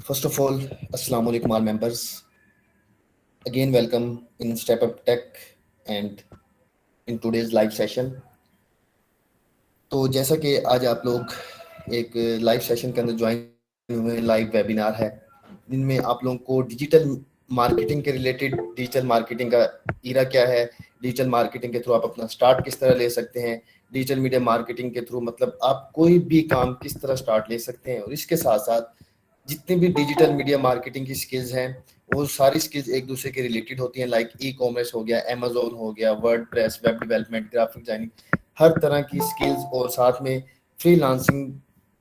First of all, Assalamu alaikum all members. Again, welcome in Step Up Tech and in today's live session. तो जैसा कि आज आप लोग एक लाइव सेशन के अंदर ज्वाइन हुए हैं, लाइव वेबिनार है जिनमें आप लोगों को डिजिटल मार्केटिंग के रिलेटेड डिजिटल मार्केटिंग का ईरा क्या है, डिजिटल मार्केटिंग के थ्रू आप अपना स्टार्ट किस तरह ले सकते हैं, डिजिटल मीडिया मार्केटिंग के थ्रू मतलब आप कोई भी काम किस तरह स्टार्ट ले सकते हैं, और इसके साथ साथ जितनी भी डिजिटल मीडिया मार्केटिंग की स्किल्स हैं वो सारी स्किल्स एक दूसरे के रिलेटेड होती हैं। लाइक ई कॉमर्स हो गया, अमेजोन हो गया, WordPress, web development, graphic designing, हर तरह की स्किल्स, और साथ में फ्रीलांसिंग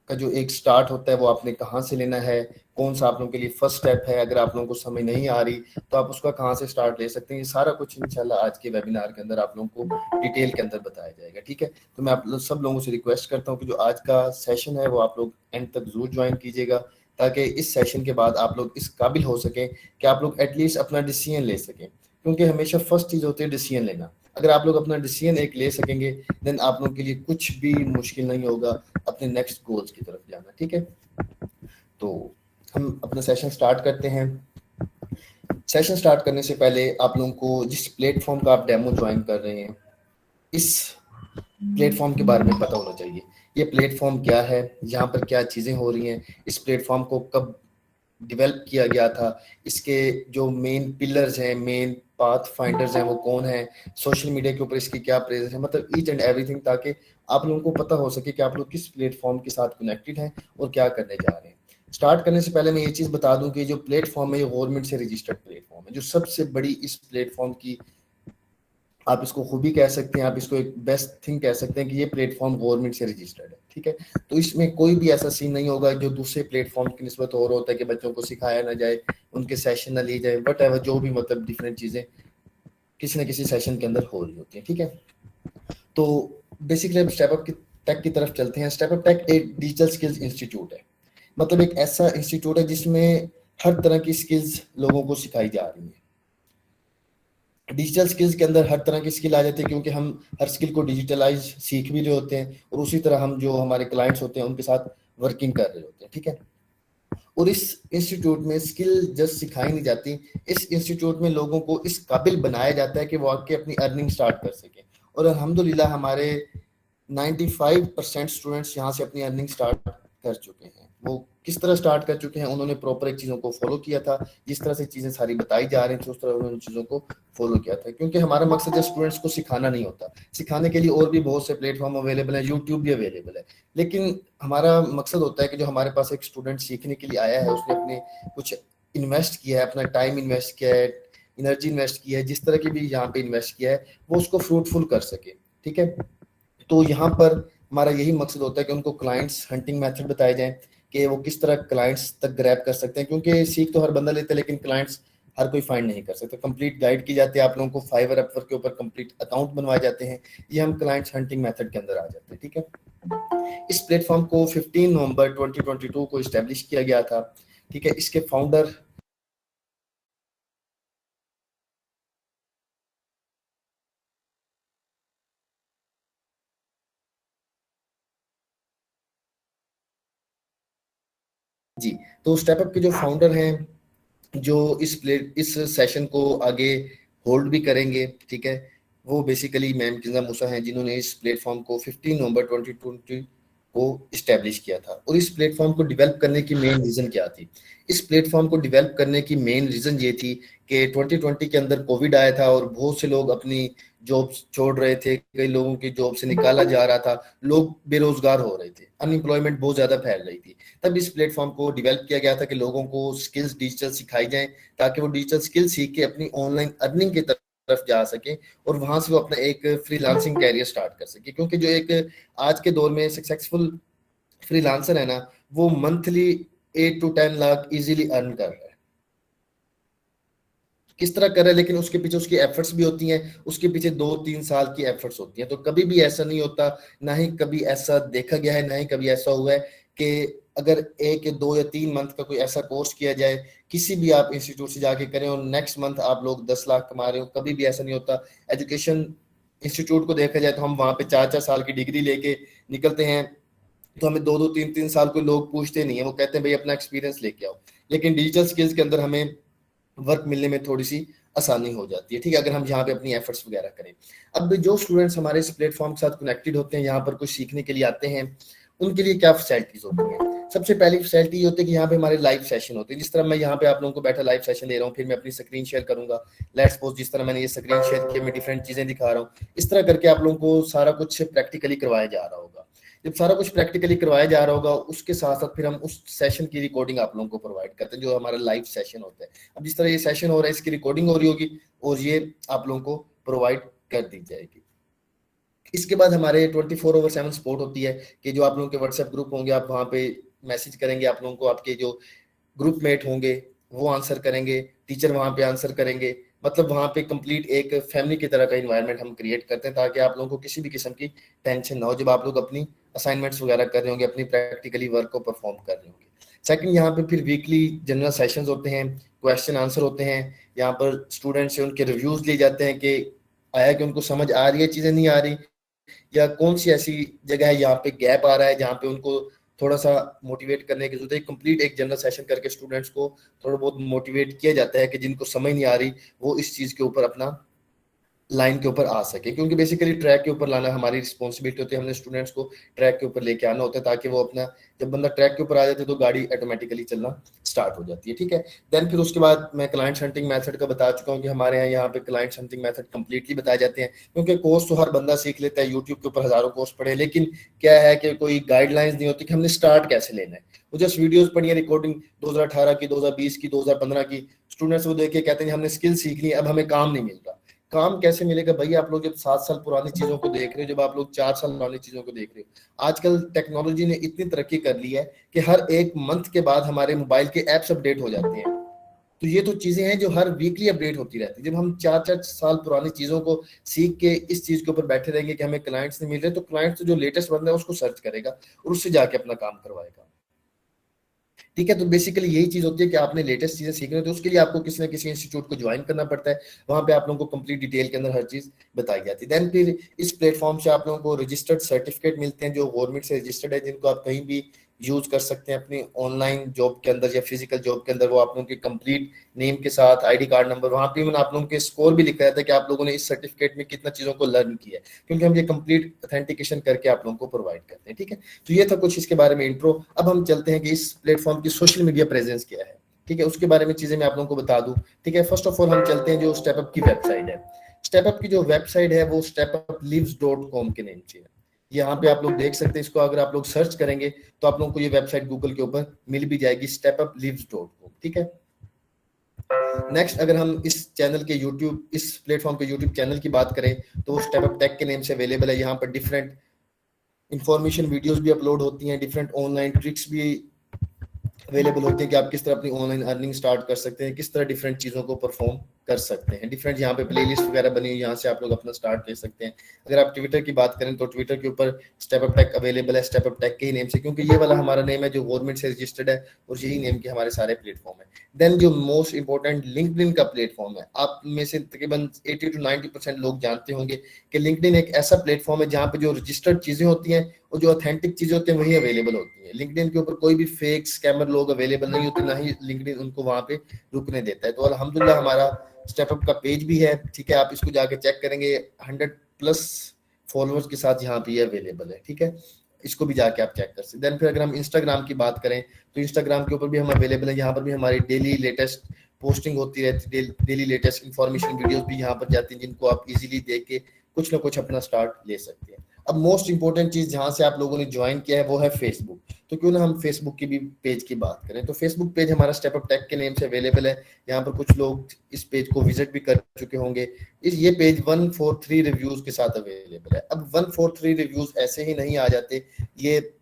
का जो एक स्टार्ट होता है वो आपने कहाँ से लेना है, कौन सा आप लोगों के लिए फर्स्ट स्टेप है, अगर आप लोगों को समझ नहीं आ रही तो आप उसका कहाँ से स्टार्ट ले सकते हैं, ये सारा कुछ इंशाल्लाह आज के वेबिनार के अंदर आप लोगों को डिटेल के अंदर बताया जाएगा। ठीक है, तो मैं आप सब लोगों से रिक्वेस्ट करता हूँ कि जो आज का सेशन है वो आप लोग एंड तक जरूर ज्वाइन कीजिएगा, ताकि इस सेशन के बाद आप लोग इस काबिल हो सकें कि आप लोग एटलीस्ट अपना डिसीजन ले सकें, क्योंकि हमेशा फर्स्ट चीज़ होती है डिसीजन लेना। अगर आप लोग अपना डिसीजन एक ले सकेंगे देन आप लोगों के लिए कुछ भी मुश्किल नहीं होगा अपने नेक्स्ट गोल्स की तरफ जाना। ठीक है, तो हम अपना सेशन स्टार्ट करते हैं। सेशन स्टार्ट करने से पहले आप लोगों को जिस प्लेटफॉर्म का आप डेमो ज्वाइन कर रहे हैं इस प्लेटफॉर्म के बारे में पता होना चाहिए। ये प्लेटफॉर्म क्या है, यहाँ पर क्या चीज़ें हो रही हैं, इस प्लेटफॉर्म को कब डेवलप किया गया था, इसके जो मेन पिलर्स हैं, मेन पाथ फाइंडर्स हैं वो कौन है, सोशल मीडिया के ऊपर इसकी क्या प्रेजेंस है, मतलब ईच एंड एवरीथिंग, ताकि आप लोगों को पता हो सके कि आप लोग किस प्लेटफॉर्म के साथ कनेक्टेड हैं और क्या करने जा रहे हैं। स्टार्ट करने से पहले मैं ये चीज़ बता दूं कि जो प्लेटफॉर्म है ये गवर्नमेंट से रजिस्टर्ड प्लेटफॉर्म है। जो सबसे बड़ी इस प्लेटफॉर्म की आप इसको खूबी कह सकते हैं, आप इसको एक बेस्ट थिंग कह सकते हैं कि ये प्लेटफॉर्म गवर्नमेंट से रजिस्टर्ड है। ठीक है, तो इसमें कोई भी ऐसा सीन नहीं होगा जो दूसरे प्लेटफॉर्म की निस्बत और होता है कि बच्चों को सिखाया ना जाए, उनके सेशन ना लिए जाए, वट एवर, जो भी मतलब डिफरेंट चीज़ें किसी न किसी सेशन के अंदर हो रही होती हैं। ठीक है, तो बेसिकली अब स्टेप अप की टेक की तरफ चलते हैं। स्टेप अप टेक एक डिजिटल स्किल्स इंस्टीट्यूट है, मतलब एक ऐसा इंस्टीट्यूट है जिसमें हर तरह की स्किल्स लोगों को सिखाई जा रही है। डिजिटल स्किल्स के अंदर हर तरह की स्किल आ जाती है, क्योंकि हम हर स्किल को डिजिटलाइज सीख भी रहे होते हैं और उसी तरह हम जो हमारे क्लाइंट्स होते हैं उनके साथ वर्किंग कर रहे होते हैं। ठीक है, और इस इंस्टीट्यूट में स्किल जस्ट सिखाई नहीं जाती, इस इंस्टीट्यूट में लोगों को इस काबिल बनाया जाता है कि वो आके अपनी अर्निंग स्टार्ट कर सकें। और अल्हम्दुलिल्लाह हमारे 95% स्टूडेंट्स यहाँ से अपनी अर्निंग स्टार्ट कर चुके हैं। वो किस तरह स्टार्ट कर चुके हैं, उन्होंने प्रॉपर एक चीज़ों को फॉलो किया था, जिस तरह से चीज़ें सारी बताई जा रही थी उस तरह उन्होंने चीज़ों को फॉलो किया था, क्योंकि हमारा मकसद है स्टूडेंट्स को सिखाना नहीं होता। सिखाने के लिए और भी बहुत से प्लेटफॉर्म अवेलेबल है, यूट्यूब भी अवेलेबल है, लेकिन हमारा मकसद होता है कि जो हमारे पास एक स्टूडेंट सीखने के लिए आया है उसने अपने कुछ इन्वेस्ट किया है, अपना टाइम इन्वेस्ट किया है, एनर्जी इन्वेस्ट किया है, जिस तरह की भी यहाँ पे इन्वेस्ट किया है वो उसको फ्रूटफुल कर सके। ठीक है, तो यहाँ पर हमारा यही मकसद होता है कि उनको क्लाइंट्स हंटिंग मेथड बताए जाएं कि वो किस तरह क्लाइंट्स तक ग्रैब कर सकते हैं, क्योंकि सीख तो हर बंदा लेता है लेकिन क्लाइंट्स हर कोई फाइंड नहीं कर सकता। कंप्लीट गाइड की जाती है, आप लोगों को फाइवर अपवर्क के ऊपर कंप्लीट अकाउंट बनवाए जाते हैं, ये हम क्लाइंट्स हंटिंग मेथड के अंदर आ जाते हैं। ठीक है, इस प्लेटफॉर्म को 15 नवंबर 2022 को इस्टेब्लिश किया गया था। ठीक है, इसके फाउंडर जी, तो स्टेपअप के जो फाउंडर हैं जो इस सेशन को आगे होल्ड भी करेंगे, ठीक है, वो बेसिकली मैम किंजा मूसा हैं जिन्होंने इस प्लेटफॉर्म को 15 नवंबर 2020 को इस्टेब्लिश किया था। और इस प्लेटफॉर्म को डेवलप करने की मेन रीज़न क्या थी? इस प्लेटफॉर्म को डेवलप करने की मेन रीज़न ये थी कि 2020 के अंदर कोविड आया था और बहुत से लोग अपनी जॉब्स छोड़ रहे थे, कई लोगों की जॉब से निकाला जा रहा था, लोग बेरोजगार हो रहे थे, अनएम्प्लॉयमेंट बहुत ज़्यादा फैल रही थी। तब इस प्लेटफॉर्म को डेवलप किया गया था कि लोगों को स्किल्स डिजिटल सिखाई जाए, ताकि वो डिजिटल स्किल सीख के अपनी ऑनलाइन अर्निंग की तरफ जा सके और वहां से वो अपना एक फ्रीलांसिंग कैरियर स्टार्ट कर सके। क्योंकि जो एक आज के दौर में सक्सेसफुल फ्रीलांसर है ना, वो monthly 8 to 10 lakh easily earn कर रहा है। किस तरह कर रहा है, लेकिन उसके पीछे उसकी एफर्ट्स भी होती हैं, उसके पीछे 2-3 साल की एफर्ट्स होती हैं। तो कभी भी ऐसा नहीं होता, ना ही कभी ऐसा देखा गया है, ना ही कभी ऐसा हुआ है कि अगर 1 या 2 या 3 मंथ का कोई ऐसा कोर्स किया जाए, किसी भी आप इंस्टीट्यूट से जाके करें और नेक्स्ट मंथ आप लोग 10 लाख कमा रहे हो, कभी भी ऐसा नहीं होता। एजुकेशन इंस्टीट्यूट को देखा जाए तो हम वहाँ पे 4-4 साल की डिग्री लेके निकलते हैं, तो हमें 2-2 3-3 साल कोई लोग पूछते नहीं है, वो कहते हैं भाई अपना एक्सपीरियंस लेके आओ। लेकिन डिजिटल स्किल्स के अंदर हमें वर्क मिलने में थोड़ी सी आसानी हो जाती है, ठीक है, अगर हम यहाँ पे अपनी एफर्ट्स वगैरह करें। अब जो स्टूडेंट्स हमारे इस प्लेटफॉर्म के साथ कनेक्टेड होते हैं, यहाँ पर कुछ सीखने के लिए आते हैं, उनके लिए क्या फैसिलिटीज होती हैं? सबसे पहली फैसिलिटी ये होती है कि यहाँ पे हमारे लाइव सेशन होते हैं। जिस तरह मैं यहाँ पे आप लोगों को बैठा लाइव सेशन दे रहा हूँ, फिर मैं अपनी स्क्रीन शेयर करूंगा। लेट्स सपोज जिस तरह मैंने ये स्क्रीन शेयर किया, मैं डिफरेंट चीजें दिखा रहा हूँ। इस तरह करके आप लोगों को सारा कुछ प्रैक्टिकली करवाया जा रहा होगा। जब सारा कुछ प्रैक्टिकली करवाया जा रहा होगा, उसके साथ साथ फिर हम उस सेशन की रिकॉर्डिंग आप लोगों को प्रोवाइड करते हैं, जो हमारा लाइव सेशन होता है। अब जिस तरह ये सेशन हो रहा है, इसकी रिकॉर्डिंग हो रही होगी और ये आप लोगों को प्रोवाइड कर दी जाएगी। इसके बाद हमारे 24/7 सपोर्ट होती है कि जो आप लोगों के व्हाट्सएप ग्रुप होंगे, आप वहाँ पे मैसेज करेंगे, आप लोगों को आपके जो ग्रुप मेट होंगे वो आंसर करेंगे, टीचर वहाँ पे आंसर करेंगे। मतलब वहाँ पे कंप्लीट एक फैमिली की तरह का इन्वायरमेंट हम क्रिएट करते हैं, ताकि आप लोगों को किसी भी किस्म की टेंशन ना हो जब आप लोग अपनी असाइनमेंट्स वगैरह कर रहे होंगे, अपनी प्रैक्टिकली वर्क को परफॉर्म कर रहे होंगे। सेकंड, यहाँ पे फिर वीकली जनरल सेशंस होते हैं, क्वेश्चन आंसर होते हैं। यहाँ पर स्टूडेंट से उनके रिव्यूज लिए जाते हैं कि आया कि उनको समझ आ रही है, चीजें नहीं आ रही, या कौन सी ऐसी जगह है यहाँ पे गैप आ रहा है जहाँ पे उनको थोड़ा सा मोटिवेट करने की जरूरत है। कंप्लीट एक जनरल सेशन करके स्टूडेंट्स को थोड़ा बहुत मोटिवेट किया जाता है कि जिनको समझ नहीं आ रही वो इस चीज के ऊपर अपना लाइन के ऊपर आ सके, क्योंकि बेसिकली ट्रैक के ऊपर लाना हमारी रिस्पॉन्सिबिलिटी होती है। हमने स्टूडेंट्स को ट्रैक के ऊपर लेके आना होता है, ताकि वो अपना, जब बंदा ट्रैक के ऊपर आ जाता है तो गाड़ी ऑटोमेटिकली चलना स्टार्ट हो जाती है, ठीक है। देन फिर उसके बाद मैं क्लाइंट हंटिंग मेथड का बता चुका हूँ कि हमारे यहाँ पे क्लाइंट हंटिंग मेथड कंप्लीटली बताए जाते हैं, क्योंकि कोर्स तो हर बंदा सीख लेता है, यूट्यूब के ऊपर हजारों कोर्स पढ़े, लेकिन क्या है कि कोई गाइडलाइंस नहीं होती कि हमने स्टार्ट कैसे लेना है। वो जस्ट वीडियोस पढ़ी है, रिकॉर्डिंग 2018 की, 2020 की, 2015 की, स्टूडेंट्स वो देख के कहते हैं हमने स्किल सीख ली, अब हमें काम नहीं मिल रहा। काम कैसे मिलेगा भाई? आप लोग जब 7 साल पुरानी चीजों को देख रहे हो, जब आप लोग 4 साल पुरानी चीजों को देख रहे हो, आजकल टेक्नोलॉजी ने इतनी तरक्की कर ली है कि हर एक मंथ के बाद हमारे मोबाइल के एप्स अपडेट हो जाते हैं। तो ये तो चीजें हैं जो हर वीकली अपडेट होती रहती है। जब हम 4-4 साल पुरानी चीजों को सीख के इस चीज के ऊपर बैठे रहेंगे कि हमें क्लाइंट्स नहीं मिल रहे, तो क्लाइंट्स जो लेटेस्ट बंदा है उसको सर्च करेगा और उससे जाके अपना काम करवाएगा, ठीक है। तो बेसिकली यही चीज होती है कि आपने लेटेस्ट चीजें सीखनी है, तो उसके लिए आपको किसी ना किसी इंस्टीट्यूट को ज्वाइन करना पड़ता है। वहां पे आप लोगों को कंप्लीट डिटेल के अंदर हर चीज बताई जाती है। देन फिर इस प्लेटफॉर्म से आप लोगों को रजिस्टर्ड सर्टिफिकेट मिलते हैं, जो गवर्नमेंट से रजिस्टर्ड है, जिनको आप कहीं भी यूज कर सकते हैं अपनी ऑनलाइन जॉब के अंदर या फिजिकल जॉब के अंदर। वो आप लोगों के कंप्लीट नेम के साथ आईडी कार्ड नंबर, वहां पे आप लोगों के स्कोर भी लिखा रहता है कि आप लोगों ने इस सर्टिफिकेट में कितना चीजों को लर्न किया है, क्योंकि हम ये कंप्लीट ऑथेंटिकेशन करके आप लोगों को प्रोवाइड करते हैं, ठीक है। तो ये था कुछ इसके बारे में इंट्रो। अब हम चलते हैं कि इस प्लेटफॉर्म की सोशल मीडिया प्रेजेंस क्या है, ठीक है, उसके बारे में चीजें मैं आप लोगों को बता दूं, ठीक है। फर्स्ट ऑफ ऑल हम चलते हैं जो स्टेपअप की वेबसाइट है। स्टेपअप की जो वेबसाइट है वो stepupleaves.com के नेम से है। यहाँ पे आप लोग देख सकते हैं, इसको अगर आप लोग सर्च करेंगे तो आप लोगों को ये वेबसाइट गूगल के ऊपर मिल भी जाएगी, stepupleaves.com, ठीक है। नेक्स्ट, अगर हम इस चैनल के यूट्यूब, इस प्लेटफॉर्म के यूट्यूब चैनल की बात करें तो वो स्टेपअप टेक के नेम से अवेलेबल है। यहाँ पर डिफरेंट इंफॉर्मेशन वीडियोस भी अपलोड होती हैं, डिफरेंट ऑनलाइन ट्रिक्स भी अवेलेबल होती है कि आप किस तरह अपनी ऑनलाइन अर्निंग स्टार्ट कर सकते हैं, किस तरह डिफरेंट चीज़ों को परफॉर्म कर सकते हैं। डिफरेंट यहाँ पे प्लेलिस्ट वगैरह बनी हुई, यहाँ से आप लोग अपना स्टार्ट ले सकते हैं। अगर आप ट्विटर की बात करें तो ट्विटर के ऊपर स्टेपअप टेक अवेलेबल है, स्टेपअप टेक के ही नेम से, क्योंकि ये वाला हमारा नेम है जो गवर्नमेंट से रजिस्टर्ड है और यही नेम के हमारे सारे प्लेटफॉर्म है। देन जो मोस्ट इंपॉर्टेंट लिंक्डइन का प्लेटफॉर्म है, आप में से तकरीबन 80 to 90% लोग जानते होंगे कि लिंक्डइन एक ऐसा प्लेटफॉर्म है जहाँ पे जो रजिस्टर्ड चीजें होती हैं और जो ऑथेंटिक चीजें होती हैं वही अवेलेबल होती है। लिंक्डइन के ऊपर कोई भी फेक स्कैमर लोग अवेलेबल नहीं होते, ना ही लिंक्डइन उनको वहां पे रुकने देता है। तो अल्हम्दुलिल्लाह हमारा स्टेपअप का पेज भी है, ठीक है, आप इसको जाके चेक करेंगे, 100+ फॉलोअर्स के साथ यहाँ पे अवेलेबल है, ठीक है। इसको भी जाके आप चेक कर सकते हैं। देन फिर अगर हम इंस्टाग्राम की बात करें तो इंस्टाग्राम के ऊपर भी हम अवेलेबल है। यहाँ पर भी हमारी डेली लेटेस्ट पोस्टिंग होती रहती है, डेली लेटेस्ट इंफॉर्मेशन वीडियोस भी यहाँ पर जाती हैं, जिनको आप इजीली देख के कुछ ना कुछ अपना स्टार्ट ले सकते हैं। अब मोस्ट इंपॉर्टेंट चीज जहां से आप लोगों ने ज्वाइन किया है वो है फेसबुक। तो क्यों ना हम फेसबुक की भी पेज की बात करें। तो फेसबुक पेज हमारा स्टेपअप टेक के नेम से अवेलेबल है। यहाँ पर कुछ लोग इस पेज को विजिट भी कर चुके होंगे। ये पेज 143 रिव्यूज के साथ अवेलेबल है। अब 143 रिव्यूज ऐसे ही नहीं आ जाते, ये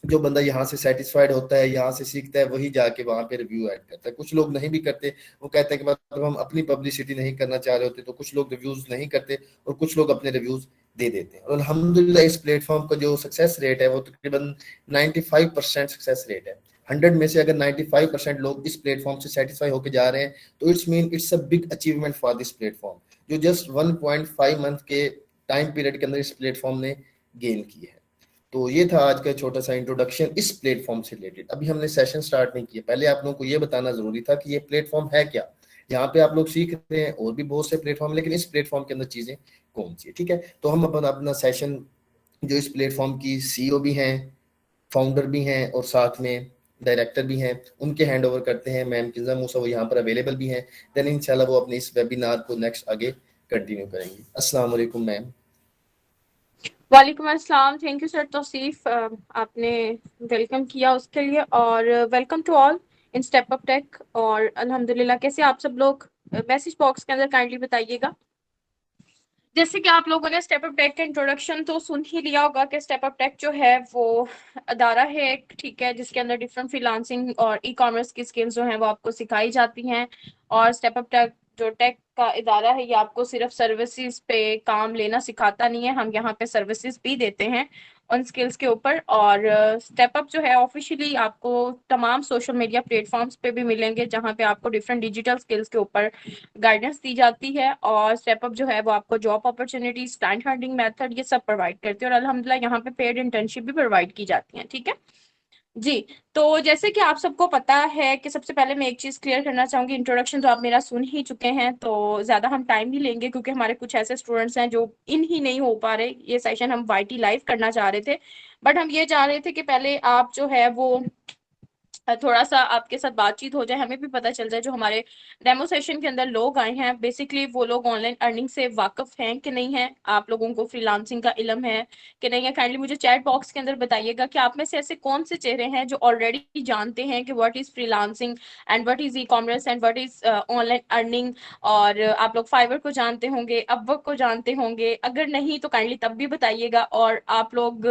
जो बंदा यहाँ से सेटिस्फाइड होता है, यहाँ से सीखता है, वही जाके वहां पे रिव्यू ऐड करता है। कुछ लोग नहीं भी करते, वो कहते हैं कि मतलब हम अपनी पब्लिसिटी नहीं करना चाह रहे होते, तो कुछ लोग रिव्यूज नहीं करते और कुछ लोग अपने रिव्यूज दे देते हैं। और अल्हम्दुलिल्लाह इस प्लेटफॉर्म का जो सक्सेस रेट है वो तकरीबन 95% सक्सेस रेट है। 100 में से अगर 95% लोग इस प्लेटफॉर्म से सेटिस्फाई होकर जा रहे हैं तो it's mean it's a big achievement for this platform, जो जस्ट 1.5 मंथ के टाइम पीरियड के अंदर इस प्लेटफॉर्म ने गेन की है। तो ये था आज का छोटा सा इंट्रोडक्शन इस प्लेटफॉर्म से रिलेटेड। अभी हमने सेशन स्टार्ट नहीं किया, पहले आप लोगों को ये बताना जरूरी था कि ये प्लेटफॉर्म है क्या। यहाँ पे आप लोग सीख रहे हैं और भी बहुत से प्लेटफॉर्म, लेकिन इस प्लेटफॉर्म के अंदर चीजें कौन सी है, ठीक है। तो हम अपना अपना सेशन, जो इस प्लेटफॉर्म की सीईओ भी हैं, फाउंडर भी हैं और साथ में डायरेक्टर भी हैं, उनके हैंड ओवर करते हैं। मैम किन्जा मूसा वो यहाँ पर अवेलेबल भी हैं। देन इंशाल्लाह वो अपने इस वेबिनार को नेक्स्ट आगे कंटिन्यू करेंगी। अस्सलाम वालेकुम मैम। वालेकुम अस्सलाम। थैंक यू सर तौसीफ, आपने वेलकम किया उसके लिए, और welcome to all in step up tech. और अल्हम्दुलिल्लाह, कैसे आप सब लोग? मैसेज बॉक्स के अंदर काइंडली बताइएगा। जैसे कि आप लोगों ने स्टेप अप टेक का इंट्रोडक्शन तो सुन ही लिया होगा कि स्टेप अप टेक जो है वो अदारा है एक, ठीक है, जिसके अंदर डिफरेंट फ्रीलांसिंग और ई कॉमर्स की स्किल्स जो हैं वो आपको सिखाई जाती हैं। और स्टेप अप टेक जो टेक का इदारा है, ये आपको सिर्फ सर्विसेज पे काम लेना सिखाता नहीं है, हम यहाँ पे सर्विसेज भी देते हैं उन स्किल्स के ऊपर। और स्टेप अप जो है ऑफिशियली आपको तमाम सोशल मीडिया प्लेटफॉर्म्स पे भी मिलेंगे, जहाँ पे आपको डिफरेंट डिजिटल स्किल्स के ऊपर गाइडेंस दी जाती है। और स्टेपअप जो है वो आपको job opportunities, client hunting method, ये सब प्रोवाइड करती है। और अल्हम्दुलिल्लाह यहाँ पे पेड इंटर्नशिप भी प्रोवाइड की जाती है, ठीक है जी। तो जैसे कि आप सबको पता है कि सबसे पहले मैं एक चीज क्लियर करना चाहूंगी, इंट्रोडक्शन तो आप मेरा सुन ही चुके हैं, तो ज्यादा हम टाइम नहीं लेंगे, क्योंकि हमारे कुछ ऐसे स्टूडेंट्स हैं जो इन ही नहीं हो पा रहे। ये सेशन हम वाईटी लाइव करना चाह रहे थे, बट हम ये चाह रहे थे कि पहले आप जो है वो थोड़ा सा आपके साथ बातचीत हो जाए, हमें भी पता चल जाए जो हमारे डेमो सेशन के अंदर लोग आए हैं बेसिकली वो लोग ऑनलाइन अर्निंग से वाकिफ हैं कि नहीं है, आप लोगों को फ्रीलांसिंग का इल्म है कि नहीं है। काइंडली मुझे चैट बॉक्स के अंदर बताइएगा कि आप में से ऐसे कौन से चेहरे हैं जो ऑलरेडी जानते हैं कि what is freelancing and what is e commerce and what is online earning. और आप लोग फाइवर को जानते होंगे, अपवर्क को जानते होंगे, अगर नहीं तो काइंडली तब भी बताइएगा। और आप लोग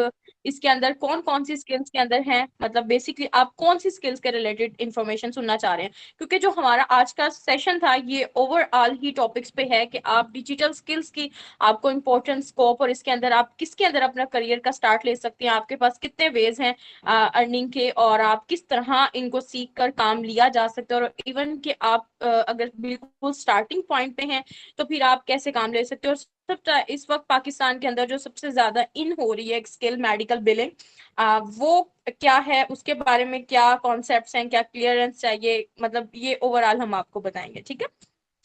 इसके अंदर कौन कौन सी स्किल्स के अंदर हैं, मतलब बेसिकली आप कौन सी स्किल्स के रिलेटेड इंफॉर्मेशन सुनना चाह रहे हैं, क्योंकि जो हमारा आज का सेशन था ये ओवरऑल ही टॉपिक्स पे है कि आप डिजिटल स्किल्स की आपको इंपॉर्टेंट स्कोप, और इसके अंदर आप किसके अंदर अपना करियर का स्टार्ट ले सकते हैं, आपके पास कितने वेज हैं अर्निंग के, और आप किस तरह इनको सीख कर काम लिया जा सकता है। और इवन कि आप अगर बिल्कुल स्टार्टिंग पॉइंट पे हैं तो फिर आप कैसे काम ले सकते हो। और सब इस वक्त पाकिस्तान के अंदर जो सबसे ज्यादा इन हो रही है स्किल मेडिकल बिलिंग, वो क्या है, उसके बारे में क्या कॉन्सेप्ट्स हैं, क्या क्लियरेंस चाहिए, मतलब ये ओवरऑल हम आपको बताएंगे, ठीक है।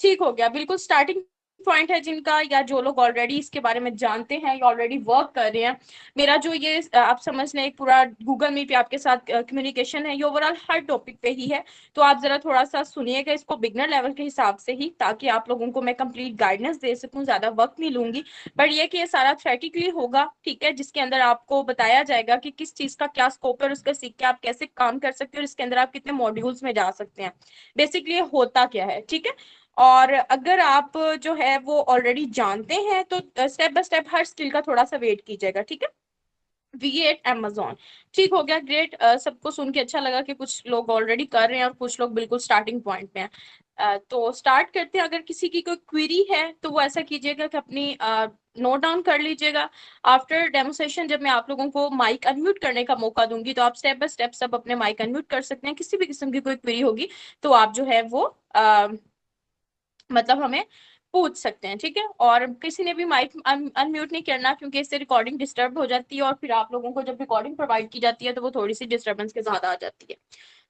ठीक हो गया, बिल्कुल स्टार्टिंग पॉइंट है जिनका, या जो लोग ऑलरेडी इसके बारे में जानते हैं या ऑलरेडी वर्क कर रहे हैं। मेरा जो ये आप समझ लें एक पूरा गूगल मीट पे आपके साथ कम्युनिकेशन है, ये ओवरऑल हर टॉपिक पे ही है। तो आप जरा थोड़ा सा सुनिएगा इसको बिगनर लेवल के हिसाब से ही, ताकि आप लोगों को मैं कंप्लीट गाइडेंस दे सकूं, ज्यादा वक्त नहीं लूंगी। बट ये कि ये सारा थ्योरेटिकली होगा, ठीक है, जिसके अंदर आपको बताया जाएगा कि किस चीज का क्या स्कोप है और उसका सीख के आप कैसे काम कर सकते हो, और इसके अंदर आप कितने मॉड्यूल्स में जा सकते हैं, बेसिकली होता क्या है, ठीक है। और अगर आप जो है वो ऑलरेडी जानते हैं तो step by step her skill का थोड़ा सा वेट कीजिएगा, ठीक है। V8 Amazon, ठीक हो गया, ग्रेट। सबको सुन के अच्छा लगा कि कुछ लोग ऑलरेडी कर रहे हैं और कुछ लोग बिल्कुल स्टार्टिंग पॉइंट पे हैं। तो स्टार्ट करते हैं। अगर किसी की कोई क्वेरी है तो वो ऐसा कीजिएगा कि अपनी नोट डाउन कर लीजिएगा। आफ्टर डेमोसेशन जब मैं आप लोगों को माइक अनम्यूट करने का मौका दूंगी तो आप स्टेप बाय स्टेप सब अपने माइक अनम्यूट कर सकते हैं। किसी भी किस्म की कोई क्वेरी होगी तो आप जो है वो मतलब हमें पूछ सकते हैं, ठीक है। और किसी ने भी माइक अनम्यूट नहीं करना, क्योंकि इससे रिकॉर्डिंग डिस्टर्ब हो जाती है, और फिर आप लोगों को जब रिकॉर्डिंग प्रोवाइड की जाती है तो वो थोड़ी सी डिस्टर्बेंस के ज्यादा आ जाती है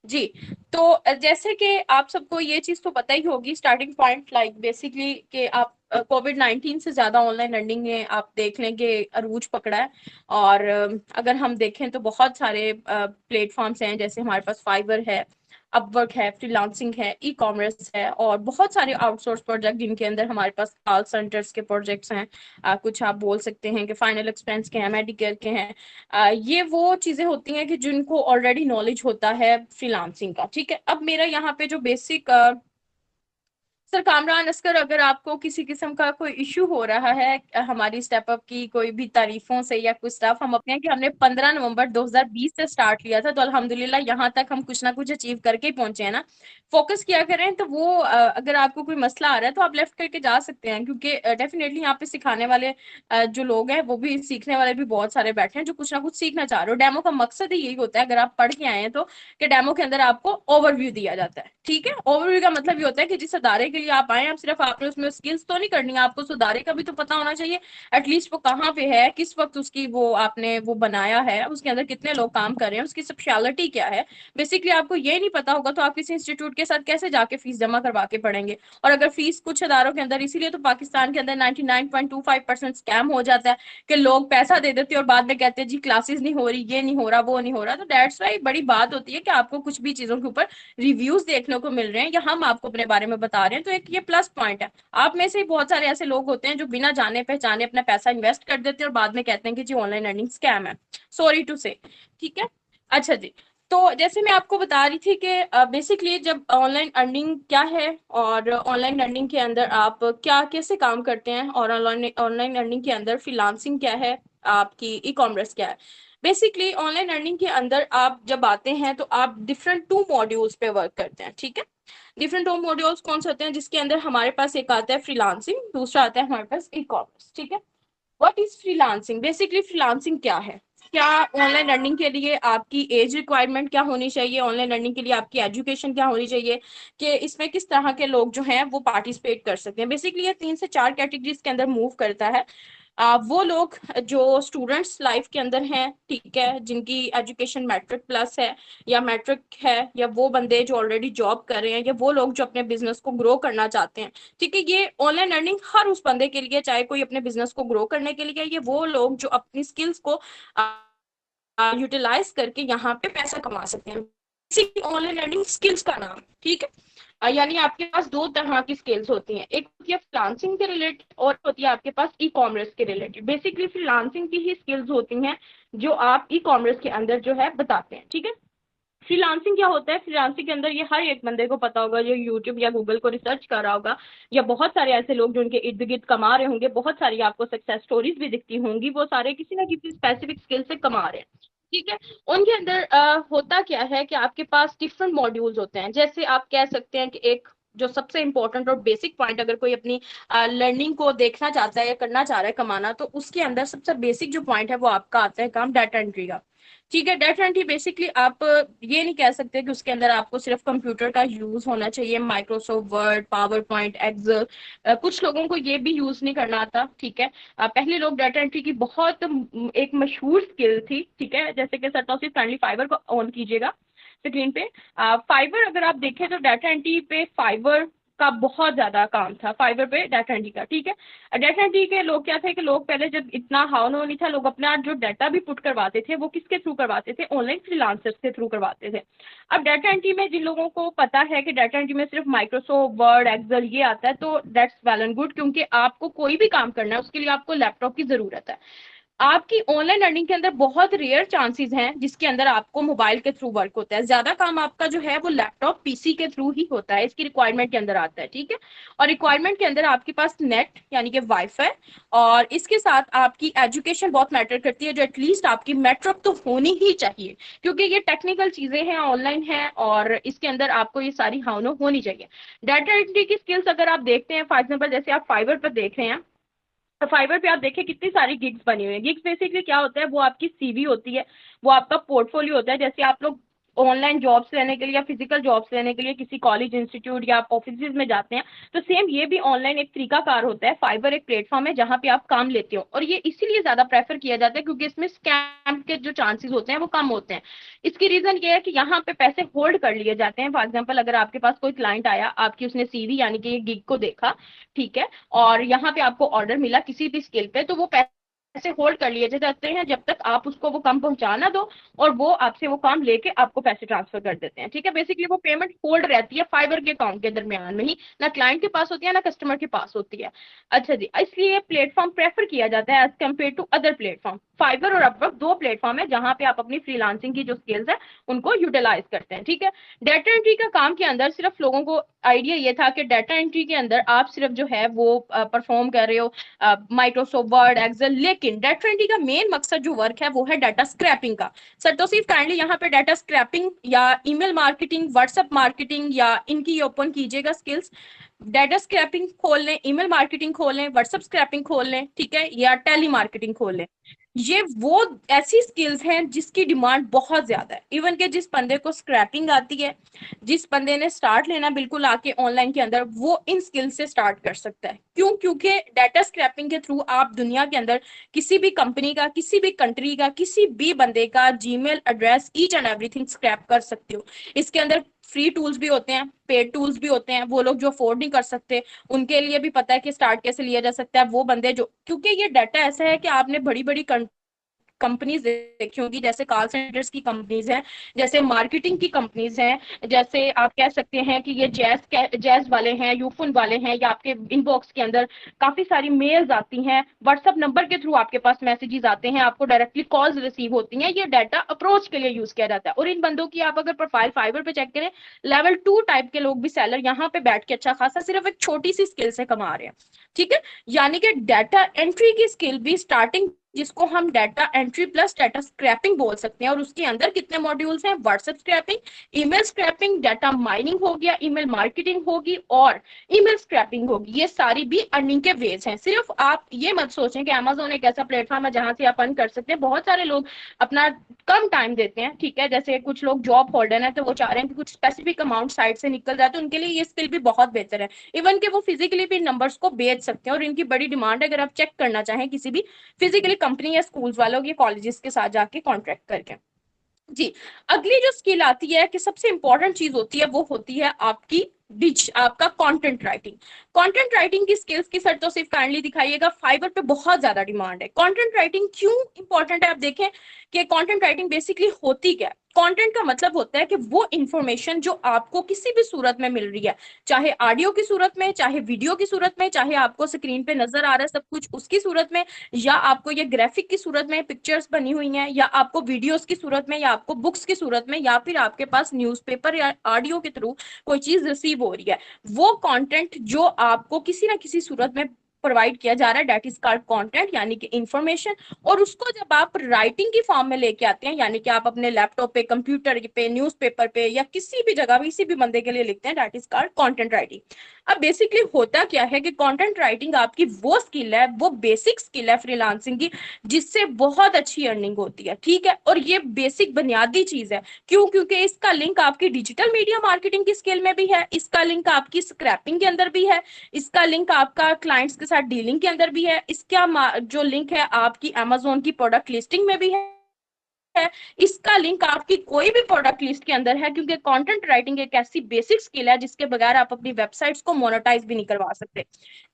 जी। तो जैसे कि आप सबको ये चीज तो पता ही होगी, स्टार्टिंग पॉइंट लाइक बेसिकली कि आप कोविड-19 से ज्यादा ऑनलाइन लर्निंग में आप देख लें कि अरूज पकड़ा है। और अगर हम देखें तो बहुत सारे प्लेटफॉर्म्स हैं, जैसे हमारे पास फाइवर है, अपवर्क है, फ्रीलांसिंग है, ई कॉमर्स है, और बहुत सारे आउटसोर्स प्रोजेक्ट जिनके अंदर हमारे पास कॉल सेंटर्स के प्रोजेक्ट्स हैं। कुछ आप बोल सकते हैं कि फाइनल एक्सपेंस के हैं, मेडिकेयर के हैं। ये वो चीजें होती हैं कि जिनको ऑलरेडी नॉलेज होता है फ्रीलांसिंग का, ठीक है। अब मेरा यहाँ पे जो बेसिक सर कामरान असकर, अगर आपको किसी किस्म का कोई इश्यू हो रहा है हमारी स्टेपअप की कोई भी तारीफों से या कुछ स्टाफ, हम अपने कि हमने 15 नवंबर 2020 से स्टार्ट किया था, तो अल्हम्दुलिल्लाह यहाँ तक हम कुछ ना कुछ अचीव करके ही पहुंचे हैं ना। फोकस किया करें तो वो अगर आपको कोई मसला आ रहा है तो आप लेफ्ट करके जा सकते हैं, क्योंकि डेफिनेटली यहाँ पे सिखाने वाले जो लोग हैं वो भी, सीखने वाले भी बहुत सारे बैठे हैं जो कुछ ना कुछ सीखना चाह रहे हो। डेमो का मकसद ही यही होता है, अगर आप पढ़ के आए हैं तो, कि डेमो के अंदर आपको ओवरव्यू दिया जाता है, ठीक है। ओवरव्यू का मतलब ये होता है कि जिस अदारे के लिए आप आए, आप सिर्फ आपने उसमें स्किल्स तो नहीं करनी है, आपको सुधारे का भी तो पता होना चाहिए एटलीस्ट वो कहाँ पे है, किस वक्त उसकी वो आपने वो बनाया है, उसके अंदर कितने लोग काम कर रहे हैं, उसकी स्पेशलिटी क्या है। बेसिकली आपको ये नहीं पता होगा तो आप किसी इंस्टीट्यूट के साथ कैसे जाके फीस जमा करवा के पढ़ेंगे। और अगर फीस कुछ अदारों के अंदर, इसीलिए तो पाकिस्तान के अंदर 99.25% स्कैम हो जाता है कि लोग पैसा दे देते हैं और बाद में कहते हैं जी क्लासेस नहीं हो रही, ये नहीं हो रहा, वो नहीं हो रहा। तो दैट्स वाई बड़ी बात होती है कि आपको कुछ भी चीजों के ऊपर रिव्यूज देखने को मिल रहे हैं या हम आपको अपने बारे में बता रहे हैं, तो एक ये प्लस पॉइंट है। आप में से बहुत सारे ऐसे लोग होते हैं जो बिना जाने पहचाने अपना पैसा इन्वेस्ट कर देते हैं और बाद में कहते हैं कि जी ऑनलाइन अर्निंग स्कैम है। सॉरी टू से। ठीक है। अच्छा जी, तो जैसे मैं आपको बता रही थी कि बेसिकली जब ऑनलाइन अर्निंग क्या है और ऑनलाइन अर्निंग के अंदर आप क्या कैसे काम करते हैं और ऑनलाइन ऑनलाइन अर्निंग के अंदर फ्रीलांसिंग क्या है, आपकी ई कॉमर्स क्या है। बेसिकली ऑनलाइन अर्निंग के अंदर आप जब आते हैं तो आप डिफरेंट 2 मॉड्यूल्स पे वर्क करते हैं। ठीक है। डिफरेंट 2 मॉड्यूल्स कौन से होते हैं, जिसके अंदर हमारे पास एक आता है फ्रीलांसिंग, दूसरा आता है हमारे पास ई कॉमर्स। ठीक है। What is freelancing, basically freelancing क्या है, क्या ऑनलाइन लर्निंग के लिए आपकी एज रिक्वायरमेंट क्या होनी चाहिए, ऑनलाइन लर्निंग के लिए आपकी एजुकेशन क्या होनी चाहिए, कि इसमें किस तरह के लोग जो हैं वो पार्टिसिपेट कर सकते हैं। बेसिकली ये 3 से 4 कैटेगरीज के अंदर मूव करता है। वो लोग जो स्टूडेंट्स लाइफ के अंदर हैं, ठीक है, जिनकी एजुकेशन मैट्रिक प्लस है या मैट्रिक है, या वो बंदे जो ऑलरेडी जॉब कर रहे हैं, या वो लोग जो अपने बिजनेस को ग्रो करना चाहते हैं। ठीक है। ये ऑनलाइन अर्निंग हर उस बंदे के लिए, चाहे कोई अपने बिजनेस को ग्रो करने के लिए, ये वो लोग जो अपनी स्किल्स को यूटिलाइज करके यहाँ पे पैसा कमा सकते हैं। ऑनलाइन अर्निंग स्किल्स का नाम। ठीक है। यानी आपके पास 2 तरह की स्किल्स होती हैं, एक होती है फ्रीलांसिंग के रिलेटेड और होती है आपके पास ई कॉमर्स के रिलेटेड। बेसिकली फ्रीलांसिंग की ही स्किल्स होती हैं जो आप ई कॉमर्स के अंदर जो है बताते हैं। ठीक है। फ्रीलांसिंग क्या होता है, फ्रीलांसिंग के अंदर ये हर एक बंदे को पता होगा जो यूट्यूब या गूगल को रिसर्च कर रहा होगा, या बहुत सारे ऐसे लोग जो उनके इर्द गिर्द कमा रहे होंगे, बहुत सारी आपको सक्सेस स्टोरीज भी दिखती होंगी, वो सारे किसी ना किसी स्पेसिफिक स्किल से कमा रहे हैं। ठीक है। उनके अंदर होता क्या है कि आपके पास डिफरेंट मॉड्यूल्स होते हैं। जैसे आप कह सकते हैं कि एक जो सबसे इंपॉर्टेंट और बेसिक पॉइंट, अगर कोई अपनी लर्निंग को देखना चाहता है या करना चाह रहा है कमाना, तो उसके अंदर सबसे बेसिक जो पॉइंट है वो आपका आता है काम डाटा एंट्री का। ठीक है। डाटा एंट्री बेसिकली आप ये नहीं कह सकते कि उसके अंदर आपको सिर्फ कंप्यूटर का यूज होना चाहिए, Microsoft Word, PowerPoint, Excel. कुछ लोगों को ये भी यूज नहीं करना आता। ठीक है। पहले लोग डाटा एंट्री की बहुत एक मशहूर स्किल थी। ठीक है। जैसे कि सर तौसीफ काइंडली फाइवर को ऑन कीजिएगा स्क्रीन पे। फाइवर अगर आप देखें तो डाटा एंट्री पे फाइवर का बहुत ज्यादा काम था, फाइवर पे डाटा एंट्री का। ठीक है। डाटा एंट्री के लोग क्या थे कि लोग पहले जब इतना हाउ नो नहीं था, लोग अपना जो डाटा भी पुट करवाते थे वो किसके थ्रू करवाते थे, ऑनलाइन फ्रीलांसर्स के थ्रू करवाते थे। अब डाटा एंट्री में जिन लोगों को पता है कि डाटा एंट्री में सिर्फ माइक्रोसॉफ्ट वर्ड, एक्सेल ये आता है, तो दैट्स वेल एंड गुड, क्योंकि आपको कोई भी काम करना है उसके लिए आपको लैपटॉप की जरूरत है। आपकी ऑनलाइन अर्निंग के अंदर बहुत रेयर चांसेस हैं जिसके अंदर आपको मोबाइल के थ्रू वर्क होता है। ज्यादा काम आपका जो है वो लैपटॉप पीसी के थ्रू ही होता है, इसकी रिक्वायरमेंट के अंदर आता है। ठीक है। और रिक्वायरमेंट के अंदर आपके पास नेट यानी कि वाईफाई, और इसके साथ आपकी एजुकेशन बहुत मैटर करती है, जो एटलीस्ट आपकी मेट्रिक तो होनी ही चाहिए, क्योंकि ये टेक्निकल चीजें हैं, ऑनलाइन है, और इसके अंदर आपको ये सारी हाउनो होनी चाहिए। डाटा एंट्री की स्किल्स अगर आप देखते हैं, फॉर एग्जाम्पल जैसे आप फाइवर पर देख रहे हैं, तो फाइवर पे आप देखिए कितनी सारी गिग्स बनी हुई है। गिग्स बेसिकली क्या होता है, वो आपकी सीवी होती है, वो आपका पोर्टफोलियो होता है। जैसे आप लोग ऑनलाइन जॉब्स लेने के लिए या फिजिकल जॉब्स लेने के लिए किसी कॉलेज, इंस्टीट्यूट या आप ऑफिस में जाते हैं, तो सेम ये भी ऑनलाइन एक तरीकाकार होता है। फाइवर एक प्लेटफॉर्म है जहां पे आप काम लेते हो, और ये इसीलिए ज्यादा प्रेफर किया जाता है क्योंकि इसमें स्कैम के जो चांसेस होते हैं वो कम होते हैं। इसकी रीजन ये है कि यहाँ पे पैसे होल्ड कर लिए जाते हैं। फॉर एग्जाम्पल अगर आपके पास कोई क्लाइंट आया, आपकी उसने सीवी यानी कि ये गिग को देखा, ठीक है, और यहाँ पे आपको ऑर्डर मिला किसी भी स्किल पे, तो वो पैसे होल्ड कर लिए जाते हैं जब तक आप उसको वो काम पहुंचा ना दो, और वो आपसे वो काम लेके आपको पैसे ट्रांसफर कर देते हैं। ठीक है। बेसिकली वो पेमेंट होल्ड रहती है फाइबर के अकाउंट के दरमियान में ही, ना क्लाइंट के पास होती है ना कस्टमर के पास होती है। अच्छा जी, इसलिए प्लेटफॉर्म प्रेफर किया जाता है as compared to other platform. Fiverr और अपवर्क 2 प्लेटफॉर्म है जहां पे आप अपनी फ्रीलांसिंग की जो स्किल्स है उनको यूटिलाइज करते हैं। ठीक है। डाटा एंट्री का काम के अंदर सिर्फ लोगों को आइडिया ये था कि डाटा एंट्री के अंदर आप सिर्फ जो है वो परफॉर्म कर रहे हो माइक्रोसॉफ्ट वर्ड, एक्सेल, लेकिन डाटा एंट्री का मेन मकसद जो वर्क है वो है डाटा स्क्रैपिंग का। सर तौसीफ काइंडली यहाँ पे डाटा स्क्रैपिंग या ईमेल मार्केटिंग, व्हाट्सएप मार्केटिंग या इनकी ओपन कीजिएगा स्किल्स। डाटा स्क्रैपिंग खोल लें, ईमेल मार्केटिंग खोल लें, व्हाट्सएप स्क्रैपिंग खोल लें, ठीक है, या टेली मार्केटिंग खोल लें। ये वो ऐसी स्किल्स हैं जिसकी डिमांड बहुत ज्यादा है। इवन के जिस बंदे को स्क्रैपिंग आती है, जिस बंदे ने स्टार्ट लेना बिल्कुल आके ऑनलाइन के अंदर, वो इन स्किल्स से स्टार्ट कर सकता है। क्यों? क्योंकि डाटा स्क्रैपिंग के थ्रू आप दुनिया के अंदर किसी भी कंपनी का, किसी भी कंट्री का, किसी भी बंदे का Gmail address, each and everything scrap कर सकते हो। इसके अंदर फ्री टूल्स भी होते हैं, पेड टूल्स भी होते हैं। वो लोग जो अफोर्ड नहीं कर सकते उनके लिए भी पता है कि स्टार्ट कैसे लिया जा सकता है। वो बंदे जो, क्योंकि ये डाटा ऐसा है कि आपने बड़ी बड़ी कंपनीज देखी होंगी, जैसे कॉल सेंटर्स की कंपनीज हैं, जैसे मार्केटिंग की कंपनीज हैं, जैसे आप कह सकते हैं कि ये जैज वाले हैं, यूफोन वाले हैं, या आपके इनबॉक्स के अंदर काफी सारी मेल्स आती हैं, व्हाट्सएप नंबर के थ्रू आपके पास मैसेजेस आते हैं, आपको डायरेक्टली कॉल्स रिसीव होती हैं। ये डाटा अप्रोच के लिए यूज किया जाता है। और इन बंदों की आप अगर प्रोफाइल फाइवर पे चेक करें, लेवल 2 टाइप के लोग भी सेलर यहाँ पे बैठ के अच्छा खासा सिर्फ एक छोटी सी स्किल से कमा रहे हैं। ठीक है, यानी कि डाटा एंट्री की स्किल भी स्टार्टिंग, जिसको हम data entry plus data scraping बोल सकते हैं। और उसके अंदर कितने मॉड्यूल्स हैं? WhatsApp scraping, email scraping, data mining हो गया, ईमेल मार्केटिंग होगी और ईमेल स्क्रैपिंग होगी। ये सारी भी अर्निंग के वेज हैं। सिर्फ आप ये मत सोचें कि अमेजोन एक ऐसा प्लेटफॉर्म है जहां से आप अर्न कर सकते हैं। बहुत सारे लोग अपना कम टाइम देते हैं, ठीक है, जैसे कुछ लोग जॉब होल्डर हैं तो वो चाह रहे हैं कि कुछ स्पेसिफिक अमाउंट साइड से निकल जाए, तो उनके लिए ये स्किल भी बहुत बेहतर है। इवन कि वो फिजिकली भी नंबर्स को बेच सकते हैं और इनकी बड़ी डिमांड है। अगर आप चेक करना चाहें किसी भी फिजिकली कंपनी या स्कूल्स वालों या कॉलेजेस के साथ जाके कॉन्ट्रैक्ट करके। जी, अगली जो स्किल आती है कि सबसे इंपॉर्टेंट चीज होती है, वो होती है आपकी आपका कंटेंट राइटिंग। कंटेंट राइटिंग की स्किल्स की सर तो सिर्फ काइंडली दिखाइएगा, फाइवर पे बहुत ज्यादा डिमांड है। कंटेंट राइटिंग क्यों इंपॉर्टेंट है? आप देखें कि कंटेंट राइटिंग बेसिकली होती क्या है। कंटेंट का मतलब होता है कि वो इंफॉर्मेशन जो आपको किसी भी सूरत में मिल रही है, चाहे ऑडियो की सूरत में, चाहे वीडियो की सूरत में, चाहे आपको स्क्रीन पे नजर आ रहा है सब कुछ उसकी सूरत में, या आपको ये ग्राफिक की सूरत में पिक्चर्स बनी हुई हैं, या आपको वीडियोस की सूरत में, या आपको बुक्स की सूरत में, या फिर आपके पास न्यूज़पेपर या ऑडियो के थ्रू कोई चीज रिसीव हो रही है, वो कंटेंट जो आपको किसी ना किसी सूरत में प्रोवाइड किया जा रहा है, डेट इज कॉल्ड कंटेंट, यानी कि इंफॉर्मेशन। और उसको जब आप राइटिंग की फॉर्म में लेके आते हैं, यानी कि आप अपने लैपटॉप पे, कंप्यूटर पे, न्यूज़पेपर पे या किसी भी जगह किसी भी बंदे के लिए लिखते हैं, that is called content writing. अब बेसिकली होता क्या है कि कंटेंट राइटिंग आपकी वो स्किल है, वो बेसिक स्किल है फ्रीलांसिंग की, जिससे बहुत अच्छी अर्निंग होती है। ठीक है, और ये बेसिक बुनियादी चीज है। क्यों? क्योंकि इसका लिंक आपकी डिजिटल मीडिया मार्केटिंग की स्किल में भी है, इसका लिंक आपकी स्क्रैपिंग के अंदर भी है, इसका लिंक आपका क्लाइंट्स के साथ डीलिंग के अंदर भी है, इसका जो लिंक है आपकी अमेजोन की प्रोडक्ट लिस्टिंग में भी है, इसका लिंक आपकी कोई भी प्रोडक्ट लिस्ट के अंदर है। क्योंकि कंटेंट राइटिंग एक ऐसी बेसिक स्किल है जिसके बगैर आप अपनी वेबसाइट्स को मोनेटाइज भी नहीं करवा सकते।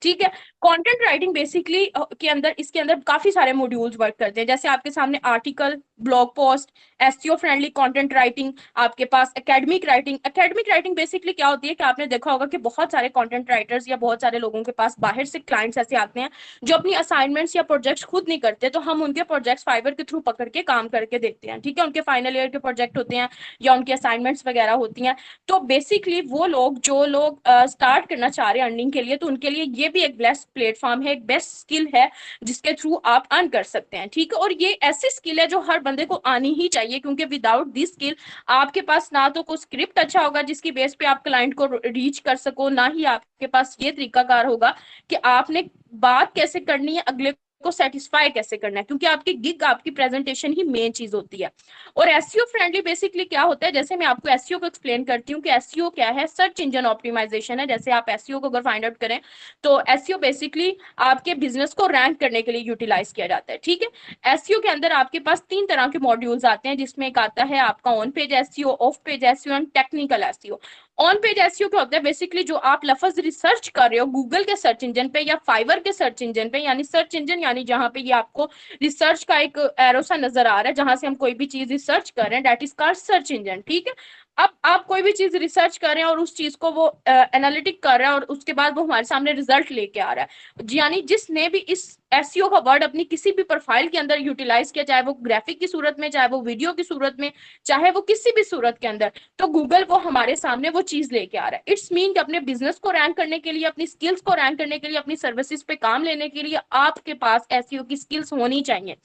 ठीक है, कंटेंट राइटिंग बेसिकली के अंदर, इसके अंदर काफी सारे मॉड्यूल्स वर्क करते हैं। जैसे आपके सामने article, blog post, SEO friendly content writing, आपके पास academic writing. Academic writing basically क्या होती है कि आपने देखा होगा कि बहुत सारे कंटेंट राइटर्स या बहुत सारे लोगों के पास बाहर से क्लाइंट्स ऐसे आते हैं जो अपनी असाइनमेंट्स या प्रोजेक्ट्स खुद नहीं करते, तो हम उनके प्रोजेक्ट्स फाइवर के थ्रू पकड़ के काम करके देते हैं। ठीक है, उनके फाइनल ईयर के प्रोजेक्ट होते हैं या उनकी असाइनमेंट्स वगैरह होती हैं। तो बेसिकली वो लोग जो लोग स्टार्ट करना चाह रहे हैं अर्निंग के लिए, तो उनके लिए ये भी एक बेस्ट प्लेटफॉर्म है, एक बेस्ट स्किल है जिसके थ्रू आप अर्न कर सकते हैं। ठीक है, और ये ऐसी स्किल है जो हर बंदे को आनी ही चाहिए, क्योंकि विदाउट दिस स्किल आपके पास ना तो कोई स्क्रिप्ट अच्छा होगा जिसकी बेस पे आप क्लाइंट को रीच कर सको, ना ही आपके पास ये तरीकाकार होगा कि आपने बात कैसे करनी है, अगले को सेटिस्फाई कैसे करना है, क्योंकि आपकी गिग, आपकी प्रेजेंटेशन ही मेन चीज होती है। और एसईओ फ्रेंडली बेसिकली क्या होता है, जैसे मैं आपको एसईओ को एक्सप्लेन करती हूँ कि एसईओ क्या है। सर्च इंजन ऑप्टिमाइजेशन है। जैसे आप एसईओ को अगर फाइंड आउट करें तो एसईओ बेसिकली आपके बिजनेस को रैंक करने के लिए यूटिलाइज किया जाता है। ठीक है, एसईओ के अंदर आपके पास 3 तरह के मॉड्यूल्स आते हैं, जिसमें एक आता है आपका on page SEO, of page SEO and technical SEO. On page SEO क्या होता है? बेसिकली जो आप लफ्ज रिसर्च कर रहे हो गूगल के सर्च इंजन पे या फाइवर के सर्च इंजन पे, यानी सर्च इंजन यानी जहां पे ये आपको रिसर्च का एक एरो सा नजर आ रहा है, जहां से हम कोई भी चीज रिसर्च कर रहे हैं, that is called search engine. ठीक है, अब आप कोई भी चीज रिसर्च कर रहे हैं और उस चीज को वो एनालिटिक कर रहा है और उसके बाद वो हमारे सामने रिजल्ट लेके आ रहा है, यानी जिसने भी इस एसईओ का वर्ड अपनी किसी भी प्रोफाइल के अंदर यूटिलाइज किया, चाहे वो ग्राफिक की सूरत में, चाहे वो वीडियो की सूरत में, चाहे वो किसी भी सूरत के अंदर, तो गूगल वो हमारे सामने वो चीज लेके आ रहा है। इट्स मीन कि अपने बिजनेस को रैंक करने के लिए, अपनी स्किल्स को रैंक करने के लिए, अपनी सर्विसेज पे काम लेने के लिए आपके पास एसईओ की स्किल्स होनी चाहिए।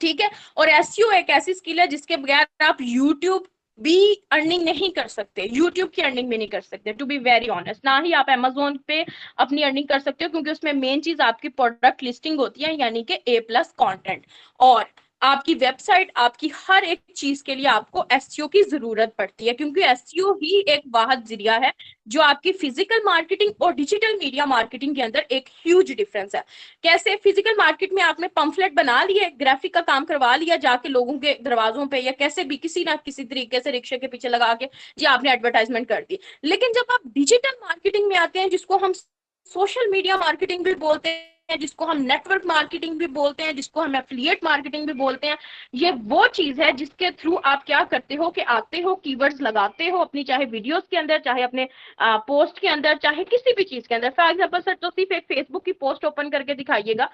ठीक है, और एसईओ एक ऐसी स्किल है जिसके बगैर आप यूट्यूब भी अर्निंग नहीं कर सकते, यूट्यूब की अर्निंग भी नहीं कर सकते, टू बी वेरी ऑनेस्ट। ना ही आप अमेजोन पे अपनी अर्निंग कर सकते हो, क्योंकि उसमें मेन चीज आपकी प्रोडक्ट लिस्टिंग होती है, यानी कि A+ कंटेंट। और आपकी वेबसाइट, आपकी हर एक चीज के लिए आपको एसईओ की जरूरत पड़ती है, क्योंकि एसईओ ही एक वाहद जरिया है जो आपकी फिजिकल मार्केटिंग और डिजिटल मीडिया मार्केटिंग के अंदर एक ह्यूज डिफरेंस है। कैसे? फिजिकल मार्केट में आपने पंफलेट बना लिए, ग्राफिक का काम करवा लिया जाके लोगों के दरवाजों पे, या कैसे भी किसी ना किसी तरीके से रिक्शे के पीछे लगा के जी आपने एडवर्टाइजमेंट कर दी। लेकिन जब आप डिजिटल मार्केटिंग में आते हैं, जिसको हम सोशल मीडिया मार्केटिंग भी बोलते हैं, जिसको हम नेटवर्क मार्केटिंग भी बोलते हैं, जिसको हम एफिलिएट मार्केटिंग भी बोलते हैं, ये वो चीज है जिसके थ्रू आप क्या करते हो कि आते हो, कीवर्ड्स लगाते हो अपनी, चाहे वीडियोस के अंदर, चाहे अपने पोस्ट के अंदर, चाहे किसी भी चीज के अंदर। फॉर एग्जाम्पल सर, तो सिर्फ एक फेसबुक की पोस्ट ओपन करके दिखाइएगा।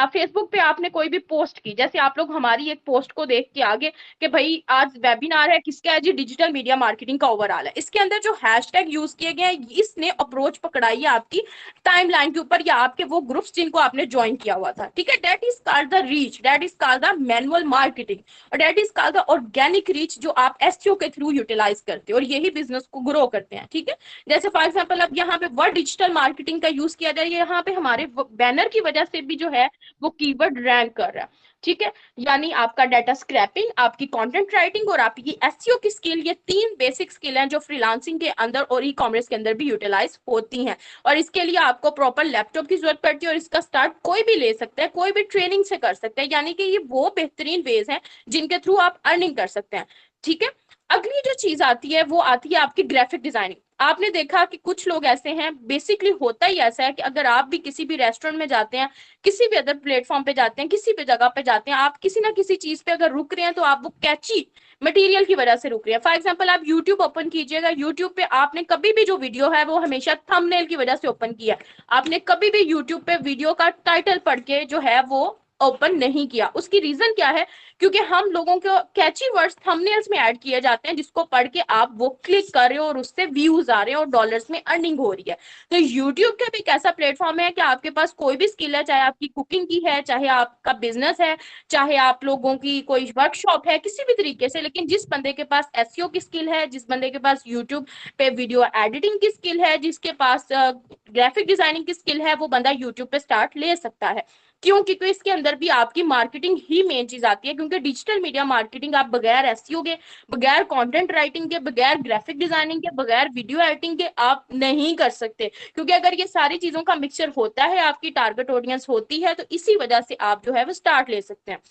फेसबुक पे आपने कोई भी पोस्ट की, जैसे आप लोग हमारी एक पोस्ट को देख के आगे कि भाई आज वेबिनार है, किसका है जी? डिजिटल मीडिया मार्केटिंग का ओवरऑल है। इसके अंदर जो हैशटैग यूज किए गए हैं, इसने अप्रोच पकड़ाई है आपकी टाइमलाइन के ऊपर, या आपके वो ग्रुप्स जिनको आपने ज्वाइन किया हुआ था। ठीक है, that is called the reach, that is called the manual marketing, और that is called the organic reach, जो आप एसईओ के थ्रू यूटिलाइज करते हो, और यही बिजनेस को ग्रो करते हैं। ठीक है, जैसे फॉर एग्जाम्पल अब यहाँ पे वर्ड डिजिटल मार्केटिंग का यूज किया जाए, यहाँ पे हमारे बैनर की वजह से भी जो है वो कीवर्ड रैंक कर रहा है। ठीक है, यानी आपका डाटा स्क्रैपिंग, आपकी कंटेंट राइटिंग और आपकी एसईओ की स्किल, ये 3 बेसिक स्किल हैं जो फ्रीलांसिंग के अंदर और ई कॉमर्स के अंदर भी यूटिलाइज होती हैं। और इसके लिए आपको प्रॉपर लैपटॉप की जरूरत पड़ती है, और इसका स्टार्ट कोई भी ले सकता है, कोई भी ट्रेनिंग से कर सकता है, यानी कि ये वो बेहतरीन वेज हैं जिनके थ्रू आप अर्निंग कर सकते हैं। ठीक है, अगली जो चीज आती है वो आती है आपकी ग्राफिक डिजाइनिंग। आपने देखा कि कुछ लोग ऐसे हैं, बेसिकली होता ही ऐसा है कि अगर आप भी किसी भी रेस्टोरेंट में जाते हैं, किसी भी अदर प्लेटफॉर्म पे जाते हैं, किसी भी जगह पे जाते हैं, आप किसी ना किसी चीज पे अगर रुक रहे हैं, तो आप वो कैची मटेरियल की वजह से रुक रहे हैं। फॉर एग्जाम्पल आप यूट्यूब ओपन कीजिएगा, यूट्यूब पे आपने कभी भी जो वीडियो है वो हमेशा थंबनेल की वजह से ओपन किया, आपने कभी भी यूट्यूब पे वीडियो का टाइटल पढ़ के जो है वो ओपन नहीं किया। उसकी रीजन क्या है? क्योंकि हम लोगों को कैची वर्ड्स थंबनेल्स में ऐड किए जाते हैं, जिसको पढ़ के आप वो क्लिक कर रहे हो और उससे व्यूज आ रहे हैं और डॉलर्स में अर्निंग हो रही है। तो यूट्यूब का भी एक ऐसा प्लेटफॉर्म है कि आपके पास कोई भी स्किल है, चाहे आपकी कुकिंग की है, चाहे आपका बिजनेस है, चाहे आप लोगों की कोई वर्कशॉप है, किसी भी तरीके से, लेकिन जिस बंदे के पास एसईओ की स्किल है, जिस बंदे के पास यूट्यूब पे वीडियो एडिटिंग की स्किल है, जिसके पास ग्राफिक डिजाइनिंग की स्किल है, वो बंदा यूट्यूब पे स्टार्ट ले सकता है। क्यों? क्योंकि इसके अंदर भी आपकी मार्केटिंग ही मेन चीज आती है, क्योंकि डिजिटल मीडिया मार्केटिंग आप बगैर एसईओ के, बगैर कंटेंट राइटिंग के, बगैर ग्राफिक डिजाइनिंग के, बगैर वीडियो एडिटिंग के आप नहीं कर सकते। क्योंकि अगर ये सारी चीजों का मिक्सचर होता है, आपकी टारगेट ऑडियंस होती है, तो इसी वजह से आप जो है वो स्टार्ट ले सकते हैं।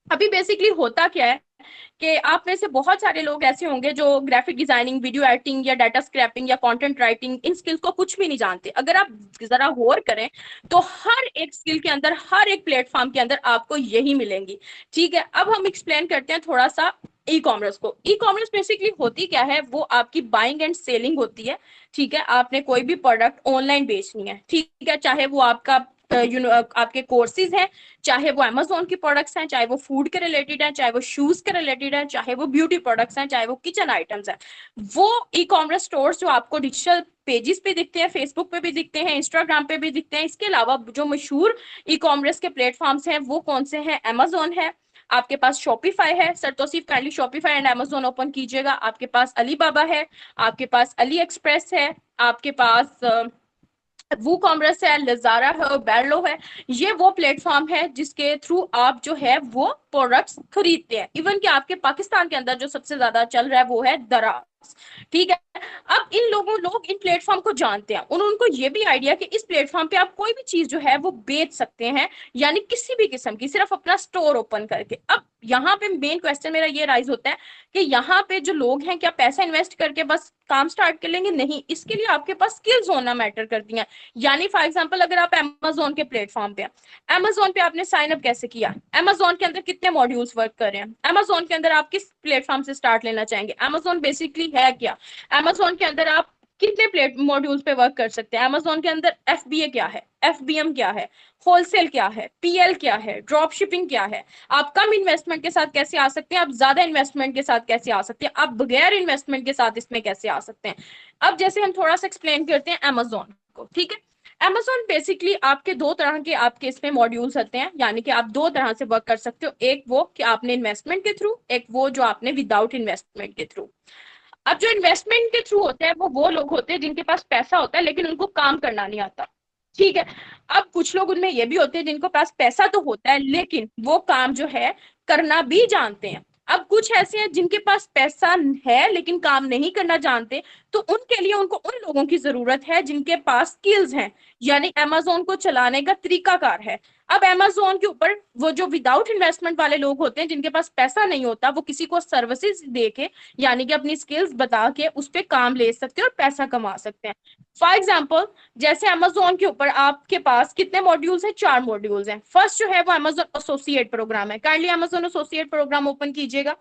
अभी बेसिकली होता क्या है कि आप में से बहुत सारे लोग ऐसे होंगे जो ग्राफिक डिजाइनिंग, वीडियो एडिटिंग या डाटा स्क्रैपिंग या कंटेंट राइटिंग, इन स्किल्स को कुछ भी नहीं जानते। अगर आप जरा गौर करें तो हर एक स्किल के अंदर, हर एक प्लेटफॉर्म के अंदर आपको यही मिलेंगी। ठीक है, अब हम एक्सप्लेन करते हैं थोड़ा सा ई कॉमर्स को। ई कॉमर्स बेसिकली होती क्या है? वो आपकी बाइंग एंड सेलिंग होती है। ठीक है, आपने कोई भी प्रोडक्ट ऑनलाइन बेचनी है, ठीक है, चाहे वो आपका आपके कोर्सेज हैं, चाहे वो अमेजोन की प्रोडक्ट्स हैं, चाहे वो फूड के रिलेटेड हैं, चाहे वो शूज के रिलेटेड हैं, चाहे वो ब्यूटी प्रोडक्ट्स हैं, चाहे वो किचन आइटम्स हैं, वो ई कॉमर्स स्टोर्स जो आपको डिजिटल पेजेस पे दिखते हैं, फेसबुक पे भी दिखते हैं, इंस्टाग्राम पे भी दिखते हैं। इसके अलावा जो मशहूर ई कॉमर्स के प्लेटफॉर्म्स हैं वो कौन से हैं? अमेजोन है, आपके पास शॉपिफाई है। Sir Tauseef kindly Shopify and Amazon open कीजिएगा। आपके पास अलीबाबा है, आपके पास अली एक्सप्रेस है, आपके पास वो कॉमर्स है, लजारा है, बैरलो है। ये वो प्लेटफॉर्म है जिसके थ्रू आप जो है वो प्रोडक्ट्स खरीदते हैं। इवन कि आपके पाकिस्तान के अंदर जो सबसे ज्यादा चल रहा है वो है दराज। ठीक है, अब इन लोग इन प्लेटफॉर्म को जानते हैं, उनको ये भी आइडिया कि इस प्लेटफॉर्म पे आप कोई भी चीज जो है वो बेच सकते हैं, यानी किसी भी किस्म की, सिर्फ अपना स्टोर ओपन करके। अब यहाँ पे मेन क्वेश्चन मेरा ये राइज होता है कि यहाँ पे जो लोग हैं, क्या पैसा इन्वेस्ट करके बस काम स्टार्ट कर लेंगे? नहीं, इसके लिए आपके पास स्किल्स होना मैटर करती हैं। यानी फॉर एग्जांपल अगर आप अमेजोन के प्लेटफॉर्म पे, अमेजोन पे आपने साइन अप कैसे किया? अमेजोन के अंदर कितने मॉड्यूल्स वर्क कर रहे हैं? अमेजोन के अंदर आप किस प्लेटफॉर्म से स्टार्ट लेना चाहेंगे? अमेजोन बेसिकली है क्या? अमेजोन के अंदर आप कितने प्लेट मॉड्यूल्स पे वर्क कर सकते हैं। Amazon के अंदर FBA क्या है, FBM क्या है, होलसेल क्या है, PL क्या है, ड्रॉप शिपिंग क्या है, आप कम इन्वेस्टमेंट के साथ कैसे आ सकते हैं, आप ज्यादा इन्वेस्टमेंट के साथ कैसे आ सकते हैं, आप बगैर इन्वेस्टमेंट के साथ इसमें कैसे आ सकते हैं। अब जैसे हम थोड़ा सा एक्सप्लेन करते हैं Amazon को, ठीक है। Amazon बेसिकली आपके दो तरह के आपके इसमें मॉड्यूल्स होते हैं, यानी कि आप दो तरह से वर्क कर सकते हो, एक वो कि आपने इन्वेस्टमेंट के थ्रू, एक वो जो आपने विदाउट इन्वेस्टमेंट के थ्रू। अब जो इन्वेस्टमेंट के थ्रू होते हैं वो लोग होते हैं जिनके पास पैसा होता है लेकिन उनको काम करना नहीं आता, ठीक है। अब कुछ लोग उनमें ये भी होते हैं जिनको पास पैसा तो होता है लेकिन वो काम जो है करना भी जानते हैं। अब कुछ ऐसे हैं जिनके पास पैसा है लेकिन काम नहीं करना जानते, तो उनके लिए उनको उन लोगों की जरूरत है जिनके पास स्किल्स हैं, यानी Amazon को चलाने का तरीकाकार है। अब Amazon के ऊपर वो जो विदाउट इन्वेस्टमेंट वाले लोग होते हैं जिनके पास पैसा नहीं होता, वो किसी को सर्विसेज दे के यानी कि अपनी स्किल्स बता के उस पर काम ले सकते हैं और पैसा कमा सकते हैं। फॉर एग्जाम्पल जैसे Amazon के ऊपर आपके पास कितने मॉड्यूल्स हैं, 4 मॉड्यूल्स हैं। फर्स्ट जो है वो Amazon एसोसिएट प्रोग्राम है। Kindly Amazon associate program open कीजिएगा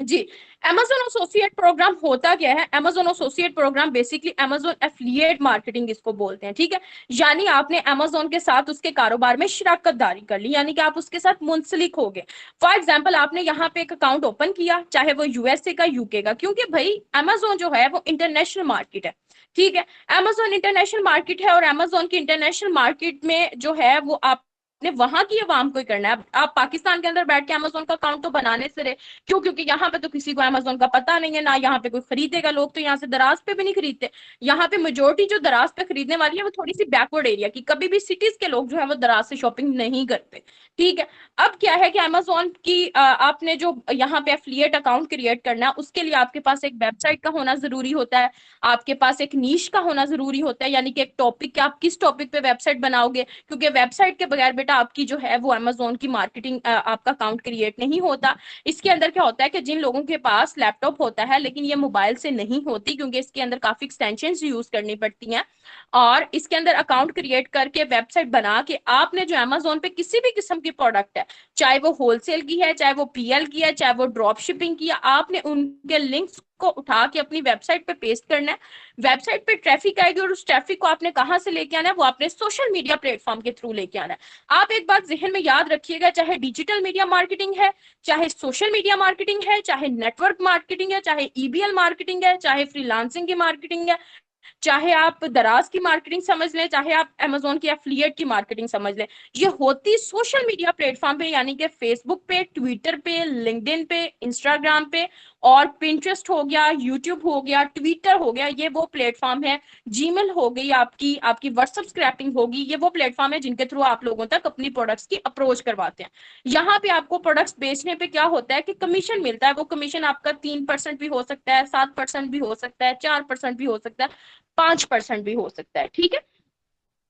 जी। Amazon एसोसिएट प्रोग्राम होता क्या है, Amazon associate program basically Amazon affiliate marketing इसको बोलते हैं, ठीक है। यानी आपने Amazon के साथ उसके कारोबार में शराकतदारी कर ली, यानी कि आप उसके साथ मुंसलिक हो गए। फॉर एग्जाम्पल आपने यहाँ पे एक अकाउंट ओपन किया, चाहे वो यूएसए का, यूके का, क्योंकि भाई Amazon जो है वो इंटरनेशनल मार्केट है, ठीक है। Amazon इंटरनेशनल मार्केट है और Amazon की इंटरनेशनल मार्केट में जो है वो आप ने वहां की आवाम को ही करना है। आप पाकिस्तान के अंदर बैठ के Amazon का अकाउंट तो बनाने से रहे, क्यों, क्योंकि यहाँ पे तो किसी को Amazon का पता नहीं है ना, यहाँ पे कोई खरीदेगा, लोग तो यहाँ से दराज पे भी नहीं खरीदते। यहाँ पे मेजोरिटी जो दराज पे खरीदने वाली है वो थोड़ी सी बैकवर्ड एरिया की, कभी भी सिटीज के लोग जो है वो दराज से शॉपिंग नहीं करते, ठीक है। अब क्या है कि Amazon की आपने जो यहाँ पे एफिलिएट अकाउंट क्रिएट करना है उसके लिए आपके पास एक वेबसाइट का होना जरूरी होता है, आपके पास एक नीश का होना जरूरी होता है, यानी कि एक टॉपिक, आप किस टॉपिक पे वेबसाइट बनाओगे, क्योंकि वेबसाइट के बगैर बेटा आपकी जो है वो Amazon की मार्केटिंग आपका अकाउंट क्रिएट नहीं होता। इसके अंदर क्या होता है कि जिन लोगों के पास लैपटॉप होता है लेकिन ये मोबाइल से नहीं होती, क्योंकि इसके अंदर काफी एक्सटेंशंस यूज करनी पड़ती हैं, और इसके अंदर अकाउंट क्रिएट करके वेबसाइट बना के आपने जो Amazon पे किसी भी किस्म की प्रोडक्ट है, चाहे वो होलसेल की है, चाहे वो PL की है, चाहे वो ड्रॉप शिपिंग की है, आपने उनके लिंक्स को उठा के अपनी वेबसाइट पे पेस्ट करना है। वेबसाइट पे ट्रैफिक आएगी और उस ट्रैफिक को आपने कहां से लेके आना है, वो आपने सोशल मीडिया प्लेटफॉर्म के थ्रू लेके आना है। आप एक बात जहन में याद रखिएगा, चाहे डिजिटल मीडिया मार्केटिंग है, चाहे सोशल मीडिया मार्केटिंग है, चाहे नेटवर्क मार्केटिंग है, चाहे EBL मार्केटिंग है, चाहे फ्रीलांसिंग की मार्केटिंग है, चाहे आप दराज की मार्केटिंग समझ लें, चाहे आप Amazon की एफिलिएट की मार्केटिंग समझ लें, ये होती सोशल मीडिया प्लेटफॉर्म पे, यानी कि फेसबुक पे, ट्विटर पे, लिंक्डइन पे, इंस्टाग्राम पे, और पिंटरेस्ट हो गया, यूट्यूब हो गया, ट्विटर हो गया, ये वो प्लेटफॉर्म है। जीमेल हो गई आपकी, आपकी व्हाट्सएप स्क्रैपिंग होगी, ये वो प्लेटफॉर्म है जिनके थ्रू आप लोगों तक अपनी प्रोडक्ट्स की अप्रोच करवाते हैं। यहाँ पे आपको प्रोडक्ट्स बेचने पे क्या होता है कि कमीशन मिलता है। वो कमीशन आपका 3% भी हो सकता है, 7% भी हो सकता है, 4% भी हो सकता है, 5% भी हो सकता है, ठीक है।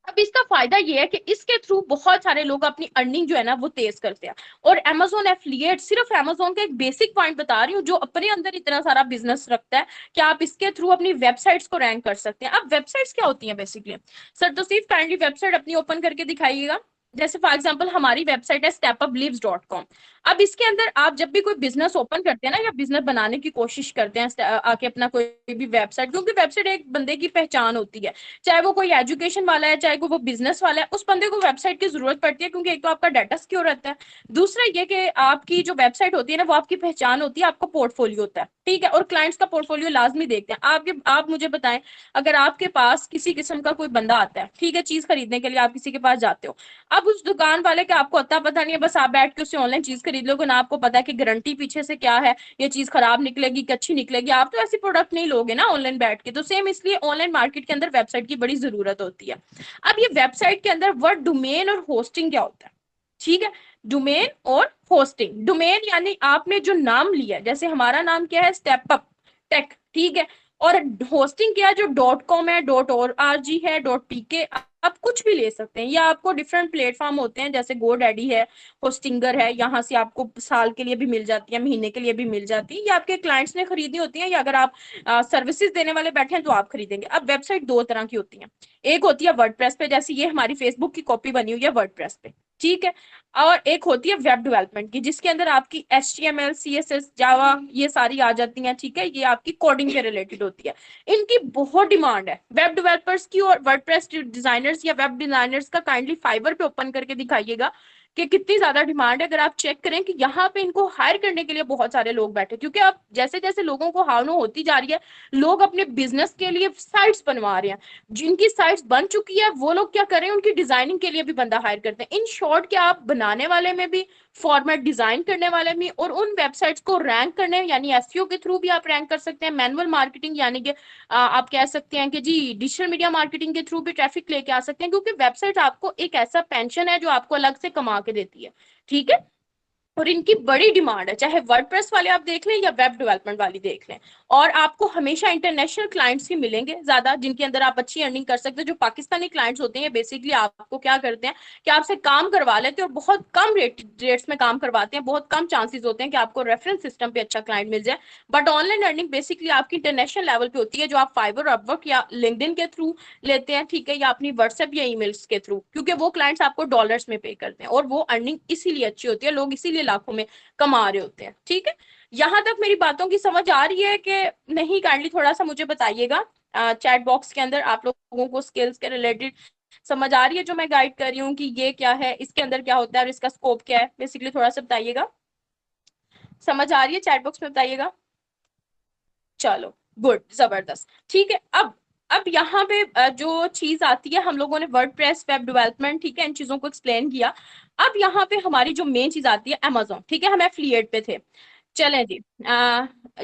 अब इसका फायदा ये है कि इसके थ्रू बहुत सारे लोग अपनी अर्निंग जो है ना वो तेज करते हैं। और Amazon एफिलिएट सिर्फ Amazon का एक बेसिक पॉइंट बता रही हूँ जो अपने अंदर इतना सारा बिजनेस रखता है कि आप इसके थ्रू अपनी वेबसाइट्स को रैंक कर सकते हैं। अब वेबसाइट्स क्या होती हैं basically, sir Tauseef kindly website अपनी ओपन करके दिखाइएगा। जैसे फॉर एग्जांपल हमारी वेबसाइट है stepuplives.com। अब इसके अंदर आप जब भी कोई बिजनेस ओपन करते हैं ना, या बिजनेस बनाने की कोशिश करते हैं आके अपना कोई भी वेबसाइट, क्योंकि वेबसाइट एक बंदे की पहचान होती है, चाहे वो कोई एजुकेशन वाला है, चाहे वो बिजनेस वाला है, उस बंदे को वेबसाइट की जरूरत पड़ती है, क्योंकि एक तो आपका डाटा सिक्योर रहता है, दूसरा ये कि आपकी जो वेबसाइट होती है ना वो आपकी पहचान होती है, आपका पोर्टफोलियो होता है, ठीक है। और क्लाइंट्स का पोर्टफोलियो लाजमी देखते हैं। आप मुझे बताएं, अगर आपके पास किसी किस्म का कोई बंदा आता है, ठीक है, चीज खरीदने के लिए आप किसी के पास जाते हो, अब उस दुकान वाले का आपको अता पता नहीं है, बस आप बैठ के उससे ऑनलाइन चीज खरीद लोगे ना, आपको पता है कि गारंटी पीछे से क्या है, ये चीज खराब निकलेगी कि अच्छी निकलेगी, आप तो ऐसी प्रोडक्ट नहीं लोगे ना ऑनलाइन बैठ के। तो सेम इसलिए ऑनलाइन मार्केट के अंदर वेबसाइट की बड़ी जरूरत होती है। अब ये वेबसाइट के अंदर वर्ड डोमेन और होस्टिंग क्या होता है, ठीक है। डोमेन और होस्टिंग, डोमेन यानी आपने जो नाम लिया, जैसे हमारा नाम क्या है, स्टेप अप टेक, ठीक है। और होस्टिंग क्या है, जो .com है, .org है, .pk, आप कुछ भी ले सकते हैं, या आपको डिफरेंट प्लेटफॉर्म होते हैं जैसे GoDaddy है, होस्टिंगर है, यहाँ से आपको साल के लिए भी मिल जाती है, महीने के लिए भी मिल जाती है, या आपके क्लाइंट्स ने खरीदनी होती है, या अगर आप सर्विसेज देने वाले बैठे हैं तो आप खरीदेंगे। अब वेबसाइट दो तरह की होती है, एक होती है वर्डप्रेस पे, जैसे ये हमारी फेसबुक की कॉपी बनी हुई है वर्डप्रेस पे, ठीक है। और एक होती है वेब डेवलपमेंट की, जिसके अंदर आपकी HTML CSS जावा ये सारी आ जाती हैं। ठीक है, ये आपकी कोडिंग के रिलेटेड होती है। इनकी बहुत डिमांड है वेब डेवलपर्स की। और वर्डप्रेस डिजाइनर्स या वेब डिजाइनर्स का काइंडली फाइवर पे ओपन करके दिखाइएगा कि कितनी ज्यादा डिमांड है। अगर आप चेक करें कि यहाँ पे इनको हायर करने के लिए बहुत सारे लोग बैठे, क्योंकि अब जैसे जैसे लोगों को हावनो होती जा रही है, लोग अपने बिजनेस के लिए साइट्स बनवा रहे हैं। जिनकी साइट्स बन चुकी है वो लोग क्या करें, उनकी डिजाइनिंग के लिए भी बंदा हायर करते हैं। इन शॉर्ट क्या आप बनाने वाले में भी, फॉर्मेट डिजाइन करने वाले में, और उन वेबसाइट्स को रैंक करने यानी एसईओ के थ्रू भी आप रैंक कर सकते हैं। मैनुअल मार्केटिंग यानी कि आप कह सकते हैं कि जी डिजिटल मीडिया मार्केटिंग के थ्रू भी ट्रैफिक लेके आ सकते हैं, क्योंकि वेबसाइट आपको एक ऐसा पेंशन है जो आपको अलग से कमा के देती है। ठीक है, और इनकी बड़ी डिमांड है, चाहे वर्डप्रेस वाले आप देख लें या वेब डेवलपमेंट वाली देख लें। और आपको हमेशा इंटरनेशनल क्लाइंट्स ही मिलेंगे ज्यादा, जिनके अंदर आप अच्छी अर्निंग कर सकते हैं। जो पाकिस्तानी क्लाइंट्स होते हैं बेसिकली आपको क्या करते हैं कि आपसे काम करवा लेते हैं और बहुत कम रेट्स में काम करवाते हैं। बहुत कम चांसेस होते हैं कि आपको रेफरेंस सिस्टम पे अच्छा क्लाइंट मिल जाए। बट ऑनलाइन अर्निंग बेसिकली आपकी इंटरनेशनल लेवल पे होती है, जो आप फाइवर, अपवर्क या लिंक्डइन के थ्रू लेते हैं। ठीक है, या अपनी व्हाट्सएप या ईमेल्स के थ्रू, क्योंकि वो क्लाइंट्स आपको डॉलर्स में पे करते हैं और वो अर्निंग इसीलिए अच्छी होती है, लोग इसीलिए लाखों में कमा रहे होते हैं। ठीक है, यहां तक मेरी बातों की समझ आ रही है कि नहीं? काइंडली थोड़ा सा मुझे बताइएगा चैट बॉक्स के अंदर, आप लोगों को स्किल्स के रिलेटेड समझ आ रही है जो मैं गाइड कर रही हूँ कि ये क्या है, इसके अंदर क्या होता है और इसका स्कोप क्या है, बेसिकली थोड़ा सा बताइएगा। समझ आ रही है? चैट बॉक्स में बताइएगा। चलो, गुड, जबरदस्त। ठीक है, अब यहाँ पे जो चीज आती है, हम लोगों ने वर्डप्रेस, वेब डेवलपमेंट, ठीक है, इन चीजों को एक्सप्लेन किया। अब यहाँ पे हमारी जो मेन चीज आती है अमेजोन। ठीक है, हम एफिलिएट पे थे। चलें जी।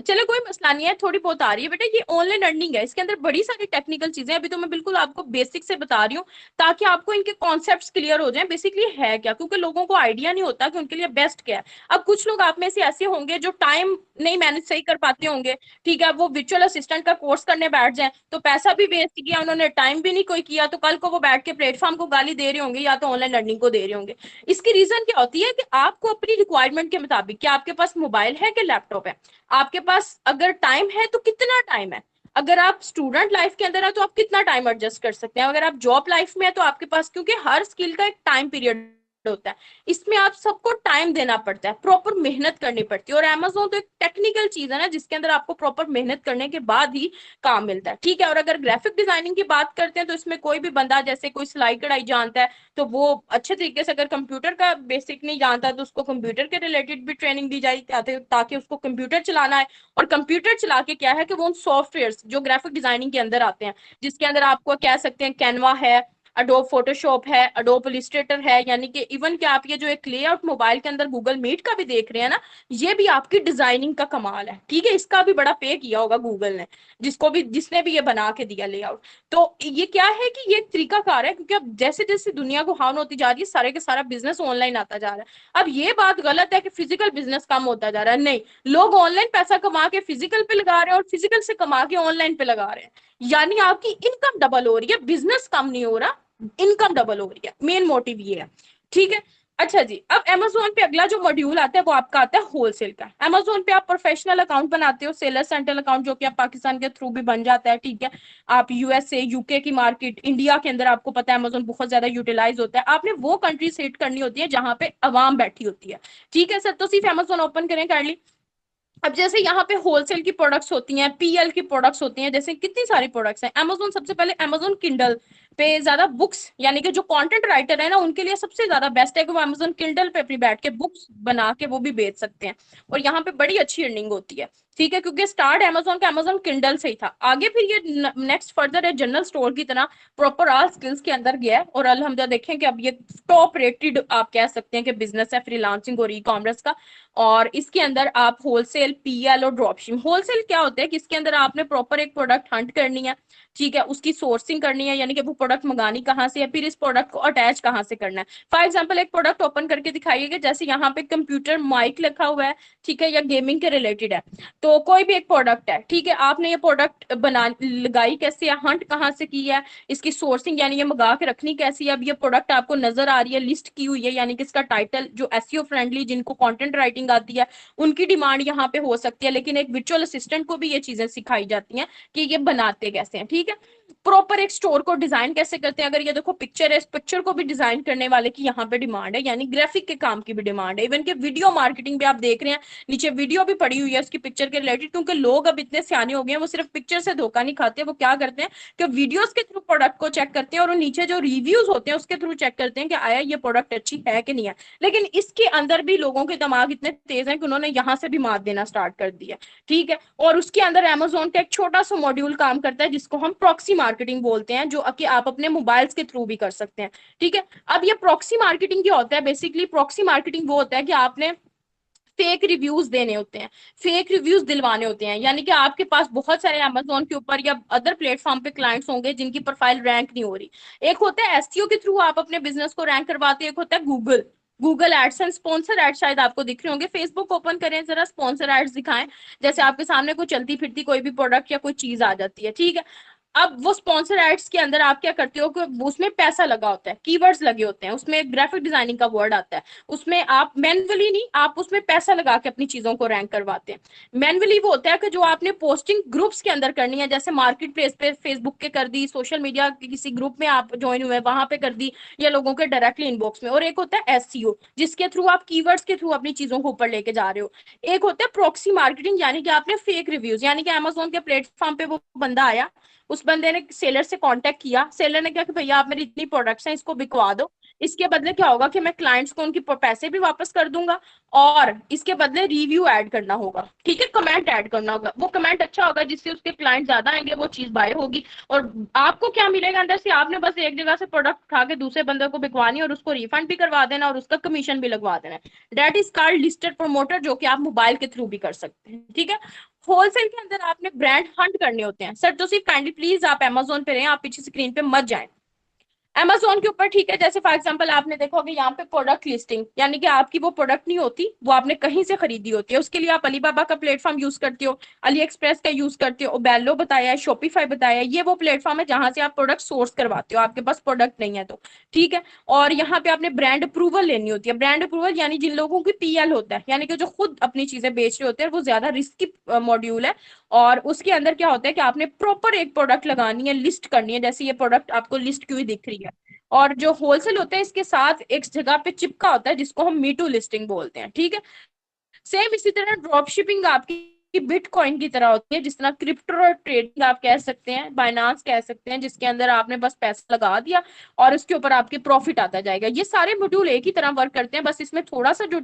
चलो, कोई मसला नहीं है, थोड़ी बहुत आ रही है बेटा, ये ऑनलाइन अर्निंग है, इसके अंदर बड़ी सारी टेक्निकल चीजें। अभी तो मैं बिल्कुल आपको बेसिक से बता रही हूँ ताकि आपको इनके कॉन्सेप्ट्स क्लियर हो जाएं बेसिकली है क्या, क्योंकि लोगों को आइडिया नहीं होता कि उनके लिए बेस्ट क्या है। अब कुछ लोग आप में से ऐसे होंगे जो टाइम नहीं मैनेज सही कर पाते होंगे। ठीक है, वो विचुअल असिस्टेंट का कोर्स करने बैठ जाए तो पैसा भी वेस्ट किया उन्होंने, टाइम भी नहीं कोई किया, तो कल को वो बैठ के प्लेटफॉर्म को गाली दे रहे होंगे या तो ऑनलाइन अर्निंग को दे रहे होंगे। इसकी रीजन क्या होती है कि आपको अपनी रिक्वायरमेंट के मुताबिक, क्या आपके पास मोबाइल है कि लैपटॉप है, आपके पास अगर टाइम है तो कितना टाइम है, अगर आप स्टूडेंट लाइफ के अंदर है तो आप कितना टाइम एडजस्ट कर सकते हैं, अगर आप जॉब लाइफ में है तो आपके पास, क्योंकि हर स्किल का एक टाइम पीरियड होता है, इसमें आप सबको टाइम देना पड़ता है, प्रॉपर मेहनत करनी पड़ती है। और अमेजोन तो एक टेक्निकल चीज है ना, जिसके अंदर आपको प्रॉपर मेहनत करने के बाद ही काम मिलता है। ठीक है, और अगर ग्राफिक डिजाइनिंग की बात करते हैं तो इसमें कोई भी बंदा, जैसे कोई सिलाई कढ़ाई जानता है तो वो अच्छे तरीके से, अगर कंप्यूटर का बेसिक नहीं जानता तो उसको कंप्यूटर के रिलेटेड भी ट्रेनिंग दी जाए ताकि उसको कंप्यूटर चलाना है। और कंप्यूटर चला के क्या है कि वो उन सॉफ्टवेयर जो ग्राफिक डिजाइनिंग के अंदर आते हैं, जिसके अंदर आपको कह सकते हैं कैनवा है, अडोब फोटोशॉप है, अडोब इलिस्ट्रेटर है, यानी कि इवन कि आप ये जो एक लेआउट मोबाइल के अंदर गूगल मीट का भी देख रहे हैं ना, ये भी आपकी डिजाइनिंग का कमाल है। ठीक है, इसका भी बड़ा पे किया होगा गूगल ने, जिसने भी ये बना के दिया लेआउट। तो ये क्या है कि ये एक तरीकाकार है, क्योंकि अब जैसे जैसे दुनिया को हान होती जा रही है, सारे के सारा बिजनेस ऑनलाइन आता जा रहा है। अब ये बात गलत है कि फिजिकल बिजनेस कम होता जा रहा है, नहीं, लोग ऑनलाइन पैसा कमा के फिजिकल पे लगा रहे हैं और फिजिकल से कमा के ऑनलाइन पे लगा रहे हैं, यानी आपकी इनकम डबल हो रही है, बिजनेस कम नहीं हो रहा, इनकम डबल हो रही है। मेन मोटिव ये है। ठीक है, अच्छा जी, अब अमेजोन पे अगला जो मॉड्यूल आता है वो आपका आता है होलसेल का। अमेजोन पे आप प्रोफेशनल अकाउंट बनाते हो, सेलर सेंट्रल अकाउंट, जो कि आप पाकिस्तान के थ्रू भी बन जाता है। ठीक है, आप यूएसए, यूके की मार्केट, इंडिया के अंदर आपको पता है अमेजोन बहुत ज्यादा यूटिलाइज होता है, आपने वो कंट्री सेट करनी होती है जहां पे अवाम बैठी होती है। ठीक है सर, तो सिर्फ अमेजोन ओपन करें काइंडली। अब जैसे यहाँ पे होलसेल की प्रोडक्ट्स होती हैं, पीएल की प्रोडक्ट्स होती हैं, जैसे कितनी सारी प्रोडक्ट्स हैं। अमेजोन सबसे पहले अमेजोन किंडल पे ज्यादा बुक्स, यानी कि जो कंटेंट राइटर है ना उनके लिए सबसे ज्यादा बेस्ट है कि वो अमेजोन किंडल पे अपनी बैठ के बुक्स बना के वो भी बेच सकते हैं, और यहाँ पे बड़ी अच्छी अर्निंग होती है। ठीक है, क्योंकि स्टार्ट अमेजोन का अमेजोन किंडल से ही था, आगे फिर ये नेक्स्ट फर्दर है जनरल स्टोर की तरह प्रॉपर ऑल स्किल्स के अंदर गया है। और अल्हम्दुलिल्लाह देखें कि अब ये टॉप रेटेड आप कह सकते हैं कि बिजनेस है फ्रीलांसिंग और ई कॉमर्स का। और इसके अंदर आप होलसेल, पीएल और ड्रॉपशिपिंग। होलसेल क्या होता है कि इसके अंदर आपने प्रॉपर एक प्रोडक्ट हंट करनी है, ठीक है, उसकी सोर्सिंग करनी है, यानी कि वो प्रोडक्ट मंगानी कहाँ से है, फिर इस प्रोडक्ट को अटैच कहाँ से करना है। फॉर एग्जांपल एक प्रोडक्ट ओपन करके दिखाइएगा, जैसे यहाँ पे कंप्यूटर माइक लिखा हुआ है, ठीक है, या गेमिंग के रिलेटेड है, तो कोई भी एक प्रोडक्ट है, ठीक है, आपने ये प्रोडक्ट बना लगाई कैसे है, हंट कहाँ से की है, इसकी सोर्सिंग यानी ये मंगा के रखनी कैसी है, अब ये प्रोडक्ट आपको नजर आ रही है, लिस्ट की हुई है, यानी कि इसका टाइटल जो एसईओ फ्रेंडली, जिनको कंटेंट राइटिंग आती है, उनकी डिमांड यहाँ पे हो सकती है, लेकिन एक विजुअल असिस्टेंट को भी ये चीजें सिखाई जाती हैं कि ये बनाते कैसे हैं, ठीक है। प्रॉपर एक स्टोर को डिजाइन कैसे करते हैं, अगर ये देखो पिक्चर है, इस पिक्चर को भी डिजाइन करने वाले की यहाँ पे डिमांड है, यानी ग्राफिक के काम की भी डिमांड है। इवन के वीडियो मार्केटिंग भी आप देख रहे हैं, नीचे वीडियो भी पड़ी हुई है उसकी पिक्चर के रिलेटेड, क्योंकि लोग अब इतने सियाने हो गए हैं, वो सिर्फ पिक्चर से धोखा नहीं खाते, वो क्या करते हैं कि वीडियोस के थ्रू प्रोडक्ट को चेक करते हैं, और नीचे जो रिव्यूज होते हैं उसके थ्रू चेक करते हैं कि आया ये प्रोडक्ट अच्छी है कि नहीं है। लेकिन इसके अंदर भी लोगों के दिमाग इतने तेज हैं कि उन्होंने यहाँ से भी मात देना स्टार्ट कर दिया, ठीक है। और उसके अंदर अमेजोन का एक छोटा सा मॉड्यूल काम करता है जिसको हम प्रॉक्सी मार्केटिंग बोलते हैं, जो कि आप अपने मोबाइल्स के थ्रू भी कर सकते हैं, ठीक है। अब ये प्रॉक्सी मार्केटिंग क्या होता है, बेसिकली प्रॉक्सी मार्केटिंग वो होता है कि आपने फेक रिव्यूज देने होते हैं, फेक रिव्यूज दिलवाने होते हैं, यानी कि आपके पास बहुत सारे अमेजोन के ऊपर या अदर प्लेटफॉर्म पे क्लाइंट्स होंगे जिनकी प्रोफाइल रैंक नहीं हो रही। एक होता है एसईओ के थ्रू आप अपने बिजनेस को रैंक करवाते हैं, एक होता है Google, Google ads, sponsor ad शायद आपको दिख रहे होंगे, फेसबुक ओपन करें जरा, स्पॉन्सर एड्स दिखाएं, जैसे आपके सामने कोई चलती फिरती कोई भी प्रोडक्ट या कोई चीज आ जाती है, ठीक है। अब वो स्पॉन्सर एड्स के अंदर आप क्या करते हो कि उसमें पैसा लगा होता है, कीवर्ड्स लगे होते हैं, उसमें ग्राफिक डिजाइनिंग का वर्ड आता है, उसमें आप मैन्युअली नहीं, आप उसमें पैसा लगा के अपनी चीजों को रैंक करवाते हैं। मैन्युअली वो होता है कि जो आपने पोस्टिंग ग्रुप्स के अंदर करनी है, जैसे मार्केट प्लेस पे फेसबुक के कर दी, सोशल मीडिया के किसी ग्रुप में आप ज्वाइन हुए वहां पे कर दी, या लोगों के डायरेक्टली इनबॉक्स में। और एक होता है एसईओ, जिसके थ्रू आप कीवर्ड्स के थ्रू अपनी चीजों को ऊपर लेके जा रहे हो। एक होता है प्रॉक्सी मार्केटिंग, यानी कि आपने फेक रिव्यूज, यानी कि अमेजोन के प्लेटफॉर्म पे वो बंदा आया, उस बंदे ने सेलर से कांटेक्ट किया, सेलर ने कहा कि भैया आप मेरी इतनी प्रोडक्ट्स हैं इसको बिकवा दो, इसके बदले क्या होगा कि मैं क्लाइंट्स को उनके पैसे भी वापस कर दूंगा, और इसके बदले रिव्यू ऐड करना होगा, ठीक है, कमेंट ऐड करना होगा, वो कमेंट अच्छा होगा जिससे उसके क्लाइंट ज्यादा आएंगे, वो चीज बाय होगी, और आपको क्या मिलेगा अंदर से, आपने बस एक जगह से प्रोडक्ट उठा के दूसरे बंदे को बिकवानी और उसको रिफंड भी करवा देना और उसका कमीशन भी लगवा देना। That is called listed promoter, जो कि आप मोबाइल के थ्रू भी कर सकते हैं, ठीक है। होलसेल के अंदर आपने ब्रांड हंट करने होते हैं। सर तो सिर्फ काइंडली प्लीज आप अमेजोन पे रहें, आप पीछे स्क्रीन पे मत जाएं। अमेजोन के ऊपर, ठीक है, जैसे फॉर एग्जांपल आपने देखा होगा यहाँ पे प्रोडक्ट लिस्टिंग, यानी कि आपकी वो प्रोडक्ट नहीं होती, वो आपने कहीं से खरीदी होती है, उसके लिए आप अलीबाबा का प्लेटफॉर्म यूज करते हो, अली एक्सप्रेस का यूज करते हो, ओबेलो बताया है, शॉपिफाई बताया है, ये वो प्लेटफॉर्म है जहां से आप प्रोडक्ट सोर्स करवाते हो, आपके पास प्रोडक्ट नहीं है तो, ठीक है। और यहाँ पे आपने ब्रांड अप्रूवल लेनी होती है, ब्रांड अप्रूवल यानी जिन लोगों की पीएल होता है, यानी कि जो खुद अपनी चीजें बेच रहे होते हैं, वो ज्यादा रिस्की मॉड्यूल है। और उसके अंदर क्या होता है कि आपने प्रॉपर एक प्रोडक्ट लगानी है, लिस्ट करनी है, जैसे ये प्रोडक्ट आपको लिस्ट क्यों दिख रही है। और जो होलसेल होता है इसके साथ एक जगह पे चिपका होता है जिसको हम मीटू लिस्टिंग बोलते हैं, ठीक है। सेम इसी तरह ड्रॉप शिपिंग आपकी बिटकॉइन की तरह होती है, जिस तरह क्रिप्टो ट्रेडिंग आप कह सकते हैं, बाइनांस कह सकते हैं, जिसके अंदर आपने बस पैसा लगा दिया और उसके ऊपर आपके प्रॉफिट आता जाएगा। ये सारे मॉड्यूल एक ही तरह वर्क करते हैं, बस इसमें थोड़ा सा जो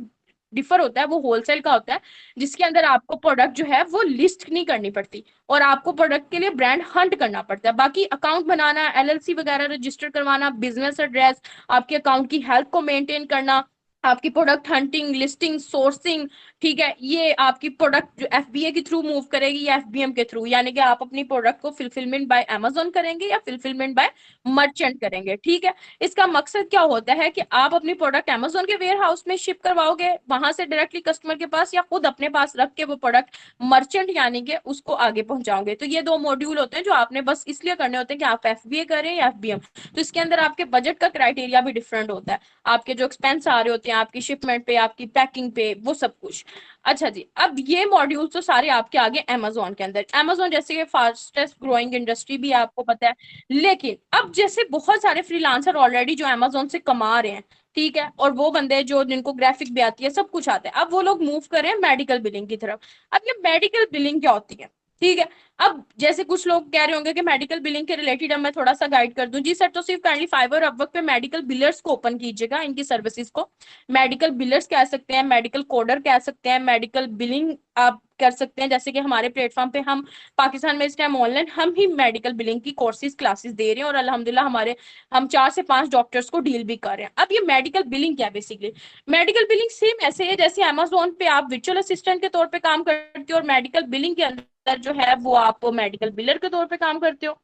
डिफर होता है वो होलसेल का होता है, जिसके अंदर आपको प्रोडक्ट जो है वो लिस्ट नहीं करनी पड़ती और आपको प्रोडक्ट के लिए ब्रांड हंट करना पड़ता है। बाकी अकाउंट बनाना, एलएलसी वगैरह रजिस्टर करवाना, बिजनेस एड्रेस, आपके अकाउंट की हेल्थ को मेंटेन करना, आपकी प्रोडक्ट हंटिंग, लिस्टिंग, सोर्सिंग, ठीक है, ये आपकी प्रोडक्ट जो एफबीए के थ्रू मूव करेगी या एफबीएम के थ्रू, यानी कि आप अपनी प्रोडक्ट को फिलफिलमेंट बाय अमेजोन करेंगे या फिलफिलमेंट बाय मर्चेंट करेंगे, ठीक है। इसका मकसद क्या होता है कि आप अपनी प्रोडक्ट अमेजोन के वेयर हाउस में शिप करवाओगे, वहां से डायरेक्टली कस्टमर के पास, या खुद अपने पास रख के वो प्रोडक्ट मर्चेंट यानी कि उसको आगे पहुंचाओगे। तो ये दो मॉड्यूल होते हैं जो आपने बस इसलिए करने होते हैं कि आप एफबीए करें या एफबीएम। तो इसके अंदर आपके बजट का क्राइटेरिया भी डिफरेंट होता है, आपके जो एक्सपेंस आ रहे होते हैं आपकी शिपमेंट पे, आपकी पैकिंग पे, वो सब कुछ। अच्छा जी, अब ये मॉड्यूल तो सारे आपके आगे अमेजोन के अंदर, अमेजोन जैसे कि फास्टेस्ट ग्रोइंग इंडस्ट्री भी आपको पता है, लेकिन अब जैसे बहुत सारे फ्रीलांसर ऑलरेडी जो अमेजोन से कमा रहे हैं, ठीक है, और वो बंदे जो जिनको ग्राफिक भी आती है, सब कुछ आता है, अब वो लोग मूव कर रहे हैं मेडिकल बिलिंग की तरफ। अब ये मेडिकल बिलिंग क्या होती है, ठीक है। अब जैसे कुछ लोग कह रहे होंगे कि मेडिकल बिलिंग के रिलेटेड अब मैं थोड़ा सा गाइड कर दूं। जी सर, तो सिर्फ काइंडली फाइवर अपवर्क पे मेडिकल बिलर्स को ओपन कीजिएगा, इनकी सर्विसेज को मेडिकल बिलर्स कह सकते हैं, मेडिकल कोडर कह सकते हैं, मेडिकल बिलिंग आप कर सकते हैं। जैसे कि हमारे प्लेटफॉर्म पे हम पाकिस्तान में इस टाइम ऑनलाइन हम ही मेडिकल बिलिंग की कोर्सेज क्लासेस दे रहे हैं, और अल्हम्दुलिल्लाह हमारे हम 4 से 5 डॉक्टर्स को डील भी कर रहे हैं। अब ये मेडिकल बिलिंग क्या है, बेसिकली मेडिकल बिलिंग सेम ऐसे है जैसे अमेजोन पे आप विचुअल असिस्टेंट के तौर पे काम करते हो, और मेडिकल बिलिंग के अंदर जो है वो आप मेडिकल बिलर के तौर पे काम करते हो।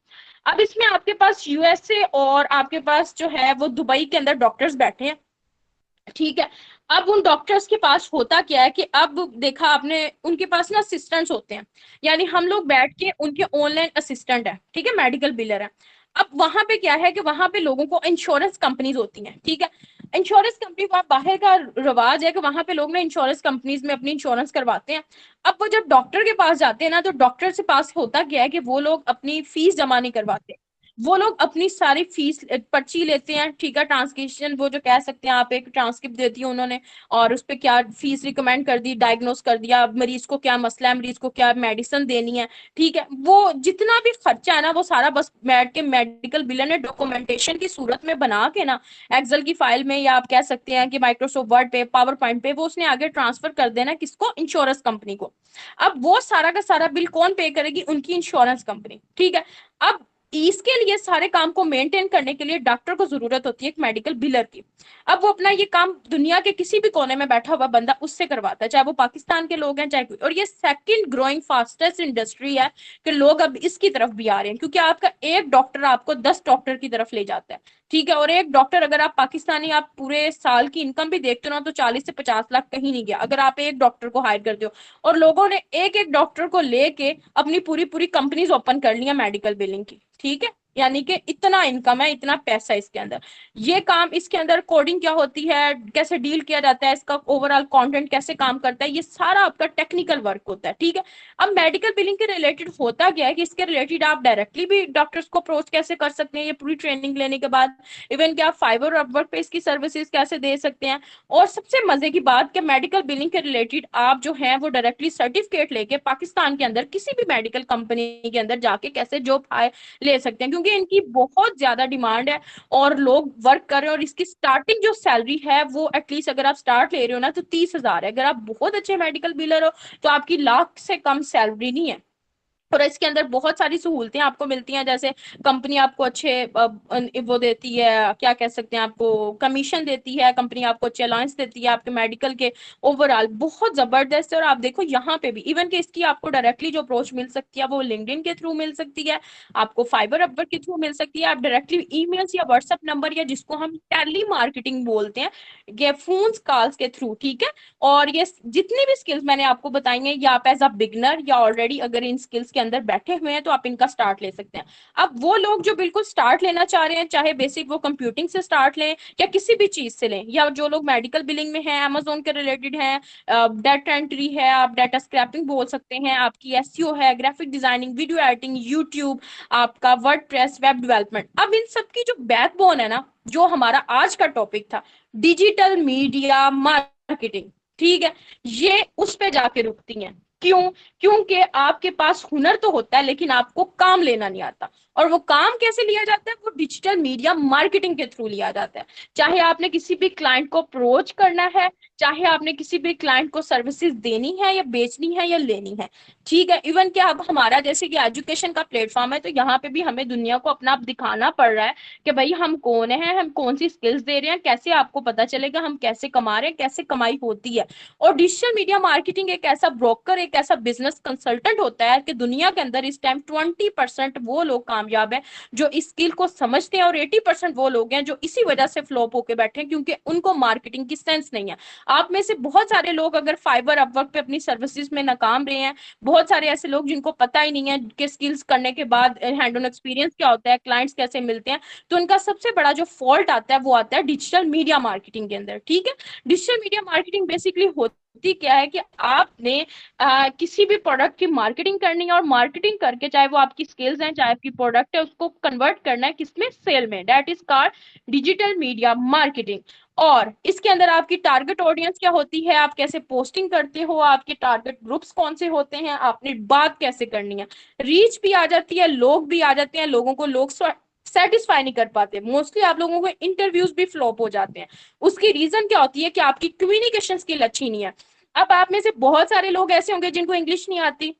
अब इसमें आपके पास यूएसए और आपके पास जो है वो दुबई के अंदर डॉक्टर्स बैठे हैं, ठीक है। अब उन डॉक्टर्स के पास होता क्या है कि अब देखा आपने, उनके पास ना असिस्टेंट्स होते हैं, यानी हम लोग बैठ के उनके ऑनलाइन असिस्टेंट है, ठीक है, मेडिकल बिलर है। अब वहां पे क्या है कि वहां पे लोगों को इंश्योरेंस कंपनीज होती हैं, ठीक है। इंश्योरेंस कंपनी को, आप बाहर का रिवाज है कि वहां पे लोग ना इंश्योरेंस कंपनीज में अपनी इंश्योरेंस करवाते हैं। अब वो जब डॉक्टर के पास जाते हैं ना, तो डॉक्टर से पास होता क्या है कि वो लोग अपनी फीस जमा नहीं करवाते। वो लोग अपनी सारी फीस पर्ची लेते हैं, ठीक है, ट्रांसक्रिप्शन, वो जो कह सकते हैं आप, एक ट्रांसक्रिप्ट देती है उन्होंने, और उस पर क्या फीस रिकमेंड कर दी, डायग्नोस कर दिया, मरीज को क्या मसला है, मरीज को क्या मेडिसिन देनी है, ठीक है। वो जितना भी खर्चा है ना, वो सारा बस बैठ के मेडिकल बिल ने डॉक्यूमेंटेशन की सूरत में बना के ना, एक्सेल की फाइल में, या आप कह सकते हैं कि माइक्रोसॉफ्ट वर्ड पे, पावर पॉइंट पे, वो उसने आगे ट्रांसफर कर देना किसको, इंश्योरेंस कंपनी को। अब वो सारा का सारा बिल कौन पे करेगी, उनकी इंश्योरेंस कंपनी, ठीक है। अब इसके लिए सारे काम को मेंटेन करने के लिए डॉक्टर को जरूरत होती है एक मेडिकल बिलर की। अब वो अपना ये काम दुनिया के किसी भी कोने में बैठा हुआ बंदा उससे करवाता है, चाहे वो पाकिस्तान के लोग हैं, चाहे कोई। और ये सेकंड ग्रोइंग फास्टेस्ट इंडस्ट्री है कि लोग अब इसकी तरफ भी आ रहे हैं, क्योंकि आपका एक डॉक्टर आपको 10 डॉक्टर की तरफ ले जाता है, ठीक है। और एक डॉक्टर, अगर आप पाकिस्तानी, आप पूरे साल की इनकम भी देखते हो ना, तो 40 से 50 लाख कहीं नहीं गया अगर आप एक डॉक्टर को हायर करते हो। और लोगों ने एक एक डॉक्टर को लेके अपनी पूरी पूरी कंपनीज ओपन कर लिया मेडिकल बिलिंग की, ठीक है। यानी कि इतना इनकम है, इतना पैसा है इसके अंदर। ये काम, इसके अंदर कोडिंग क्या होती है, कैसे डील किया जाता है, इसका ओवरऑल कंटेंट कैसे काम करता है, ये सारा आपका टेक्निकल वर्क होता है, ठीक है। अब मेडिकल बिलिंग के रिलेटेड होता क्या है कि इसके रिलेटेड आप डायरेक्टली भी डॉक्टर्स को अप्रोच कैसे कर सकते हैं ये पूरी ट्रेनिंग लेने के बाद। इवन क्या आप फाइवर और अपवर्क पे इसकी सर्विसेज कैसे दे सकते हैं। और सबसे मजे की बात कि मेडिकल बिलिंग के रिलेटेड आप जो है वो डायरेक्टली सर्टिफिकेट लेके पाकिस्तान के अंदर किसी भी मेडिकल कंपनी के अंदर जाके कैसे जॉब ले सकते हैं, क्योंकि इनकी बहुत ज्यादा डिमांड है और लोग वर्क कर रहे हैं। और इसकी स्टार्टिंग जो सैलरी है वो एटलीस्ट, अगर आप स्टार्ट ले रहे हो ना, तो 30,000 है। अगर आप बहुत अच्छे मेडिकल बिलर हो तो आपकी लाख से कम सैलरी नहीं है। और इसके अंदर बहुत सारी सहूलतें आपको मिलती हैं, जैसे कंपनी आपको अच्छे वो देती है, क्या कह सकते हैं, आपको कमीशन देती है, कंपनी आपको अच्छे अलाउंस देती है आपके मेडिकल के। ओवरऑल बहुत जबरदस्त है। और आप देखो यहाँ पे भी इवन कि इसकी आपको डायरेक्टली जो अप्रोच मिल सकती है वो लिंक्डइन के थ्रू मिल सकती है, आपको फाइबर अपवर्क के थ्रू मिल सकती है, आप डायरेक्टली ईमेल्स या व्हाट्सएप नंबर, या जिसको हम टेली मार्केटिंग बोलते हैं, ये फोन कॉल्स के थ्रू, ठीक है। और ये जितनी भी स्किल्स मैंने आपको बताई हैं, या आप एज अ बिगनर या ऑलरेडी अगर इन स्किल्स के अंदर बैठे हुए हैं तो आप इनका स्टार्ट ले सकते हैं। अब वो लोग जो बिल्कुल स्टार्ट लेना चाह रहे हैं, चाहे बेसिक वो कंप्यूटिंग से स्टार्ट लें या किसी भी चीज से लें, या जो लोग मेडिकल बिलिंग में हैं, अमेजोन के रिलेटेड हैं, डाटा एंट्री है, आप डाटा स्क्रैपिंग बोल सकते हैं, आपकी एसईओ है, graphic designing, video editing, YouTube, आपका वर्डप्रेस, वेब डेवलपमेंट। अब इन सब की जो बैकबोन है ना, जो हमारा आज का टॉपिक था, डिजिटल मीडिया मार्केटिंग, ठीक है, ये उस पे जाके रुकती हैं। क्यों? क्योंकि आपके पास हुनर तो होता है लेकिन आपको काम लेना नहीं आता। और वो काम कैसे लिया जाता है? वो डिजिटल मीडिया मार्केटिंग के थ्रू लिया जाता है। चाहे आपने किसी भी क्लाइंट को अप्रोच करना है, चाहे आपने किसी भी क्लाइंट को सर्विसेज देनी है या बेचनी है या लेनी है, ठीक है। इवन क्या अब हमारा जैसे कि एजुकेशन का प्लेटफॉर्म है, तो यहाँ पे भी हमें दुनिया को अपना आप दिखाना पड़ रहा है कि भाई हम कौन है, हम कौन सी स्किल्स दे रहे हैं, कैसे आपको पता चलेगा हम कैसे कमा रहे हैं, कैसे कमाई होती है। और डिजिटल मीडिया मार्केटिंग एक ऐसा ब्रोकर, एक ऐसा बिजनेस कंसल्टेंट होता है कि दुनिया के अंदर इस टाइम 20% वो लोग कामयाब हैं जो इस स्किल को समझते हैं, और 80% वो लोग हैं जो इसी वजह से फ्लॉप होके बैठे हैं, क्योंकि उनको मार्केटिंग की सेंस नहीं है। आप में से बहुत सारे लोग अगर फाइवर अपवर्क पे अपनी सर्विसेज में नाकाम रहे हैं, बहुत सारे ऐसे लोग जिनको पता ही नहीं है कि स्किल्स करने के बाद हैंड ऑन एक्सपीरियंस क्या होता है, क्लाइंट्स कैसे मिलते हैं, तो उनका सबसे बड़ा जो फॉल्ट आता है वो आता है डिजिटल मीडिया मार्केटिंग के अंदर, ठीक है। डिजिटल मीडिया मार्केटिंग बेसिकली होती क्या है कि आपने किसी भी प्रोडक्ट की मार्केटिंग करनी है, और मार्केटिंग करके, चाहे वो आपकी स्किल्स हैं चाहे आपकी प्रोडक्ट है, उसको कन्वर्ट करना है किसमें, सेल में। That is called digital media marketing. और इसके अंदर आपकी टारगेट ऑडियंस क्या होती है, आप कैसे पोस्टिंग करते हो, आपके टारगेट ग्रुप्स कौन से होते हैं, आपने बात कैसे करनी है, रीच भी आ जाती है, लोग भी आ जाते हैं, लोगों को लोग सेटिस्फाई नहीं कर पाते, मोस्टली आप लोगों को इंटरव्यूज भी फ्लॉप हो जाते हैं। उसकी रीजन क्या होती है कि आपकी कम्युनिकेशन स्किल अच्छी नहीं है। अब आप में से बहुत सारे लोग ऐसे होंगे जिनको इंग्लिश नहीं आती,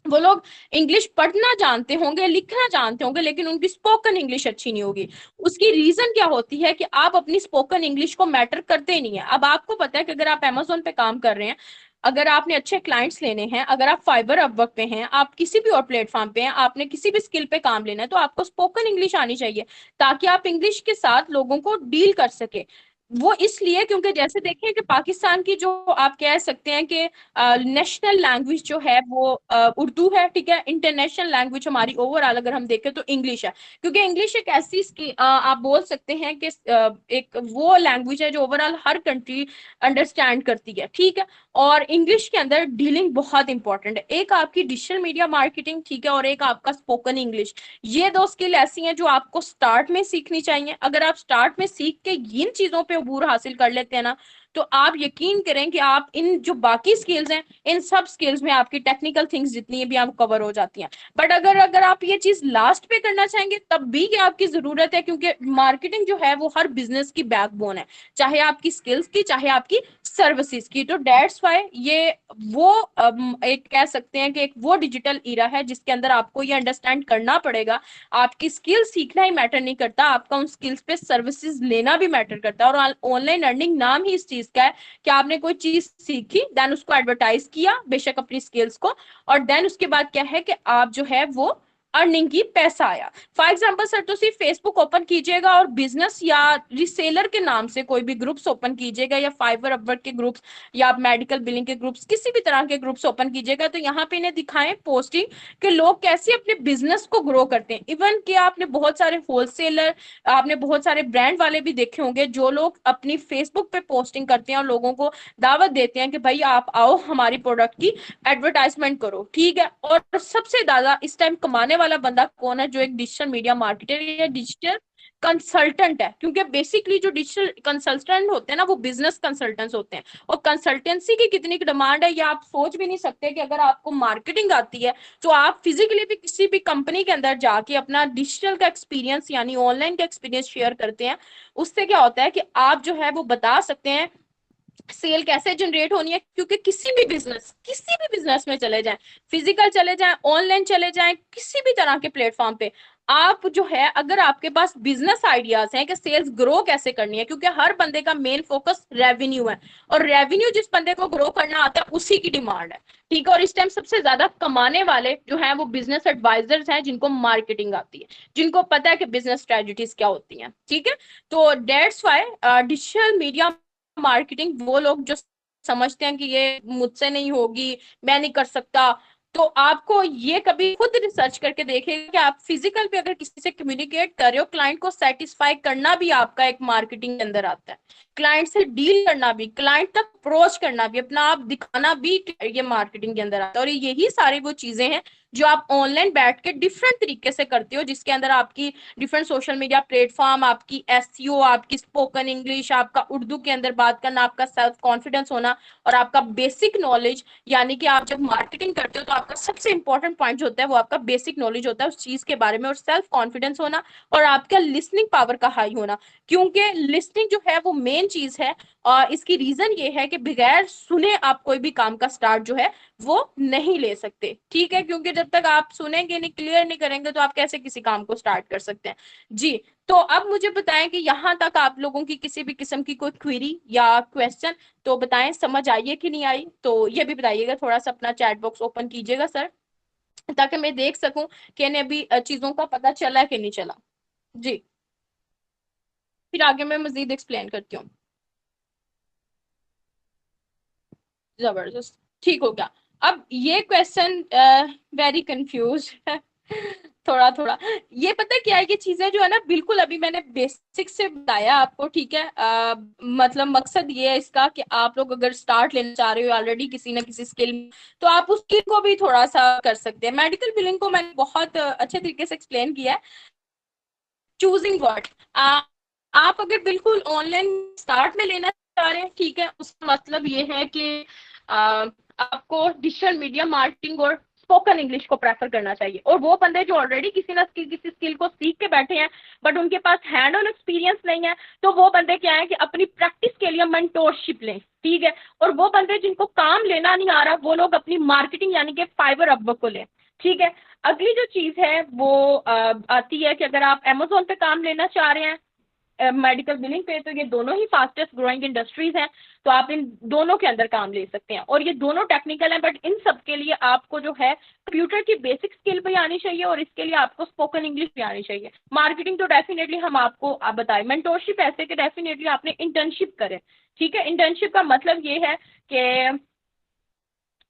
वो लोग इंग्लिश पढ़ना जानते होंगे, लिखना जानते होंगे, लेकिन उनकी स्पोकन इंग्लिश अच्छी नहीं होगी। उसकी रीजन क्या होती है कि आप अपनी स्पोकन इंग्लिश को मैटर करते नहीं है। अब आपको पता है कि अगर आप अमेजोन पे काम कर रहे हैं, अगर आपने अच्छे क्लाइंट्स लेने हैं, अगर आप फाइबर अपवर्क पे हैं, आप किसी भी और प्लेटफॉर्म पे हैं, आपने किसी भी स्किल पे काम लेना है, तो आपको स्पोकन इंग्लिश आनी चाहिए, ताकि आप इंग्लिश के साथ लोगों को डील कर सके। वो इसलिए क्योंकि जैसे देखें कि पाकिस्तान की जो आप कह सकते हैं कि नेशनल लैंग्वेज जो है वो उर्दू है, ठीक है। इंटरनेशनल लैंग्वेज हमारी ओवरऑल अगर हम देखें तो इंग्लिश है, क्योंकि इंग्लिश एक ऐसी आप बोल सकते हैं कि एक वो लैंग्वेज है जो ओवरऑल हर कंट्री अंडरस्टैंड करती है, ठीक है। और इंग्लिश के अंदर डीलिंग बहुत इंपॉर्टेंट है, एक आपकी डिजिटल मीडिया मार्केटिंग, ठीक है, और एक आपका स्पोकन इंग्लिश। ये दो स्किल ऐसी हैं जो आपको स्टार्ट में सीखनी चाहिए। अगर आप स्टार्ट में सीख के इन चीजों पे अबूर हासिल कर लेते हैं ना, तो आप यकीन करें कि आप इन जो बाकी स्किल्स हैं, इन सब स्किल्स में आपकी टेक्निकल थिंग्स जितनी भी आप कवर हो जाती हैं। बट अगर अगर आप ये चीज लास्ट पे करना चाहेंगे तब भी ये आपकी जरूरत है, क्योंकि मार्केटिंग जो है वो हर बिजनेस की बैकबोन है, चाहे आपकी स्किल्स की चाहे आपकी सर्विसेज की। तो डेट्स वाई ये वो एक कह सकते हैं कि एक वो डिजिटल ईरा है जिसके अंदर आपको ये अंडरस्टैंड करना पड़ेगा, आपकी स्किल सीखना ही मैटर नहीं करता, आपका उन स्किल्स पे सर्विसेज लेना भी मैटर करता है। और ऑनलाइन अर्निंग नाम ही इस चीज का है कि आपने कोई चीज सीखी, देन उसको एडवर्टाइज किया बेशक अपनी स्किल्स को, और देन उसके बाद क्या है कि आप जो है वो अर्निंग की पैसा आया। फॉर एग्जाम्पल सर, तो सिर्फ फेसबुक ओपन कीजिएगा और बिजनेस या रिसेलर के नाम से कोई भी ग्रुप्स ओपन कीजिएगा, या फाइवर अपवर्क के ग्रुप्स, या आप मेडिकल बिलिंग के ग्रुप्स, किसी भी तरह के ग्रुप्स ओपन कीजिएगा, तो यहाँ पे इन्हें दिखाएं पोस्टिंग कि लोग कैसे अपने बिजनेस को ग्रो करते हैं। इवन कि आपने बहुत सारे होलसेलर, आपने बहुत सारे ब्रांड वाले भी देखे होंगे जो लोग अपनी फेसबुक पे पोस्टिंग करते हैं और लोगों को दावत देते हैं कि भाई आप आओ हमारी प्रोडक्ट की एडवर्टाइजमेंट करो, ठीक है। और सबसे ज्यादा इस टाइम कमाने वाला बंदा कौन है? जो एक डिजिटल मीडिया मार्केटर या डिजिटल कंसल्टेंट है, क्योंकि बेसिकली जो डिजिटल कंसल्टेंट होते हैं ना वो बिजनेस कंसल्टेंट्स होते हैं। और कंसल्टेंसी की कितनी डिमांड है ये आप सोच भी नहीं सकते, कि अगर आपको मार्केटिंग आती है तो आप फिजिकली भी किसी भी कंपनी के अंदर जाके अपना डिजिटल का एक्सपीरियंस यानी ऑनलाइन का एक्सपीरियंस शेयर करते हैं। उससे क्या होता है कि आप जो है वो बता सकते हैं सेल कैसे जनरेट होनी है। क्योंकि किसी भी बिजनेस में चले जाएं, फिजिकल चले जाएं, ऑनलाइन चले जाएं, किसी भी तरह के प्लेटफॉर्म पे आप जो है, अगर आपके पास बिजनेस आइडियाज हैं कि सेल्स ग्रो कैसे करनी है, क्योंकि हर बंदे का मेन फोकस रेवेन्यू है, और रेवेन्यू जिस बंदे को ग्रो करना आता है उसी की डिमांड है, ठीक है। और इस टाइम सबसे ज्यादा कमाने वाले जो हैं वो बिजनेस एडवाइजर्स हैं, जिनको मार्केटिंग आती है, जिनको पता है कि बिजनेस स्ट्रेटजीज क्या होती हैं, ठीक है। तो that's why digital media marketing वो लोग जो समझते हैं कि ये मुझसे नहीं होगी, मैं नहीं कर सकता, तो आपको ये कभी खुद रिसर्च करके देखिए कि आप फिजिकल पे अगर किसी से कम्युनिकेट कर रहे हो, क्लाइंट को सेटिस्फाई करना भी आपका एक मार्केटिंग के अंदर आता है, क्लाइंट से डील करना भी, क्लाइंट तक अप्रोच करना भी, अपना आप दिखाना भी, ये मार्केटिंग के अंदर आता है। और यही सारी वो चीजें हैं जो आप ऑनलाइन बैठ के डिफरेंट तरीके से करते हो, जिसके अंदर आपकी डिफरेंट सोशल मीडिया प्लेटफॉर्म, आपकी एसईओ, आपकी स्पोकन इंग्लिश, आपका उर्दू के अंदर बात करना, आपका सेल्फ कॉन्फिडेंस होना, और आपका बेसिक नॉलेज, यानी कि आप जब मार्केटिंग करते हो तो आपका सबसे इंपॉर्टेंट पॉइंट जो होता है वो आपका बेसिक नॉलेज होता है उस चीज के बारे में, और सेल्फ कॉन्फिडेंस होना, और आपका लिसनिंग पावर का हाई होना, क्योंकि लिसनिंग जो है वो मेन चीज है। और इसकी रीजन ये है कि बगैर सुने आप कोई भी काम का स्टार्ट जो है वो नहीं ले सकते, ठीक है। क्योंकि जब तक आप सुनेंगे नहीं, क्लियर नहीं करेंगे, तो आप कैसे किसी काम को स्टार्ट कर सकते हैं जी। तो अब मुझे बताएं कि यहाँ तक आप लोगों की किसी भी किस्म की कोई क्वेरी या क्वेश्चन, तो बताएं समझ आई है कि नहीं आई, तो ये भी बताइएगा। थोड़ा सा अपना चैट बॉक्स ओपन कीजिएगा सर, ताकि मैं देख सकूं कि इन्हें अभी चीजों का पता चला कि नहीं चला जी। फिर आगे मैं मजीद एक्सप्लेन करती हूँ। जबरदस्त, ठीक हो गया। अब ये क्वेश्चन वेरी कंफ्यूज थोड़ा थोड़ा। ये पता क्या है, ये चीजें जो है ना बिल्कुल अभी मैंने बेसिक से बताया आपको, ठीक है। मतलब मकसद ये है इसका कि आप लोग अगर स्टार्ट लेना चाह रहे हो ऑलरेडी किसी ना किसी स्किल में, तो आप उस स्किल को भी थोड़ा सा कर सकते हैं। मेडिकल बिलिंग को मैंने बहुत अच्छे तरीके से एक्सप्लेन किया है। चूजिंग वर्ड, आप अगर बिल्कुल ऑनलाइन स्टार्ट में लेना चाह रहे हैं, ठीक है, उसका मतलब ये है कि आपको डिजिटल मीडिया मार्केटिंग और स्पोकन इंग्लिश को प्रेफर करना चाहिए। और वो बंदे जो ऑलरेडी किसी स्किल को सीख के बैठे हैं बट उनके पास हैंड ऑन एक्सपीरियंस नहीं है, तो वो बंदे क्या है कि अपनी प्रैक्टिस के लिए मेंटोरशिप लें, ठीक है। और वो बंदे जिनको काम लेना नहीं आ रहा, वो लोग अपनी मार्केटिंग यानी कि फाइवर अपवर्क को लें, ठीक है। अगली जो चीज है वो आती है कि अगर आप अमेजोन पे काम लेना चाह रहे हैं, मेडिकल बिलिंग पे, तो ये दोनों ही फास्टेस्ट ग्रोइंग इंडस्ट्रीज हैं, तो आप इन दोनों के अंदर काम ले सकते हैं। और ये दोनों टेक्निकल हैं, बट इन सब के लिए आपको जो है कंप्यूटर की बेसिक स्किल भी आनी चाहिए, और इसके लिए आपको स्पोकन इंग्लिश भी आनी चाहिए। मार्केटिंग तो डेफिनेटली हम आपको आप बताएं। मेंटोरशिप ऐसे कि डेफिनेटली आपने इंटर्नशिप करें, ठीक है। इंटर्नशिप का मतलब ये है कि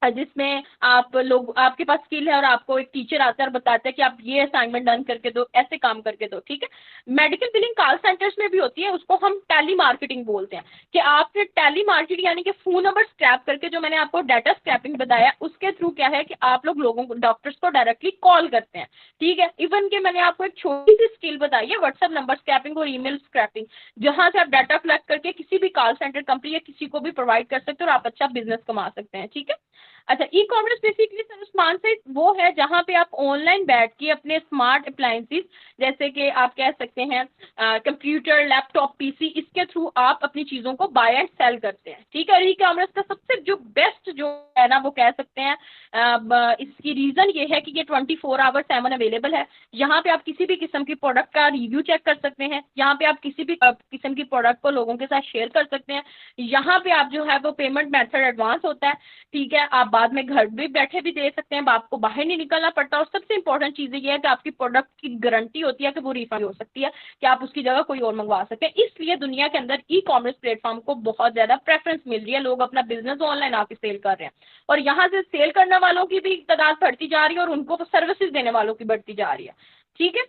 जिसमें आप लोग, आपके पास स्किल है और आपको एक टीचर आता है और बताता है कि आप ये असाइनमेंट डन करके दो, ऐसे काम करके दो, ठीक है। मेडिकल बिलिंग कॉल सेंटर्स में भी होती है, उसको हम टेली मार्केटिंग बोलते हैं, कि आपने टेली मार्केटिंग यानी कि फोन नंबर स्क्रैप करके, जो मैंने आपको डाटा स्क्रैपिंग बताया, उसके थ्रू क्या है कि आप लोग लोगों को, डॉक्टर्स को डायरेक्टली कॉल करते हैं, ठीक है। इवन के मैंने आपको एक छोटी सी स्किल बताई है, व्हाट्सएप नंबर स्क्रैपिंग और ईमेल स्क्रैपिंग, जहां से आप डाटा कलेक्ट करके किसी भी कॉल सेंटर कंपनी या किसी को भी प्रोवाइड कर सकते हो और आप अच्छा बिजनेस कमा सकते हैं, ठीक है। अच्छा, e commerce basically sir Usman से वो है जहाँ पे आप ऑनलाइन बैठ के अपने स्मार्ट अप्लायंसेस, जैसे कि आप कह सकते हैं कंप्यूटर, लैपटॉप, पीसी, इसके थ्रू आप अपनी चीज़ों को बाय एंड सेल करते हैं, ठीक है। और ई कॉमर्स का सबसे जो बेस्ट जो है ना, वो कह सकते हैं इसकी रीज़न ये है कि ये 24/7 अवेलेबल है। यहाँ पे आप किसी भी किस्म की प्रोडक्ट का रिव्यू चेक कर सकते हैं, यहाँ पे आप किसी भी किस्म की प्रोडक्ट को लोगों के साथ शेयर कर सकते हैं, यहाँ पे आप जो है वो पेमेंट मेथड एडवांस होता है, ठीक है। आप बाद में घर भी बैठे भी दे सकते हैं, आपको बाहर नहीं निकलना पड़ता। और सबसे इंपॉर्टेंट चीज़ ये है कि आपकी प्रोडक्ट की गारंटी होती है कि वो रिफंड हो सकती है, कि आप उसकी जगह कोई और मंगवा सकते हैं। इसलिए दुनिया के अंदर ई कॉमर्स प्लेटफॉर्म को बहुत ज़्यादा प्रेफरेंस मिल रही है, लोग अपना बिजनेस ऑनलाइन आके सेल कर रहे हैं, और यहाँ से सेल करने वालों की भी तादाद बढ़ती जा रही है और उनको सर्विसेज देने वालों की बढ़ती जा रही है, ठीक है।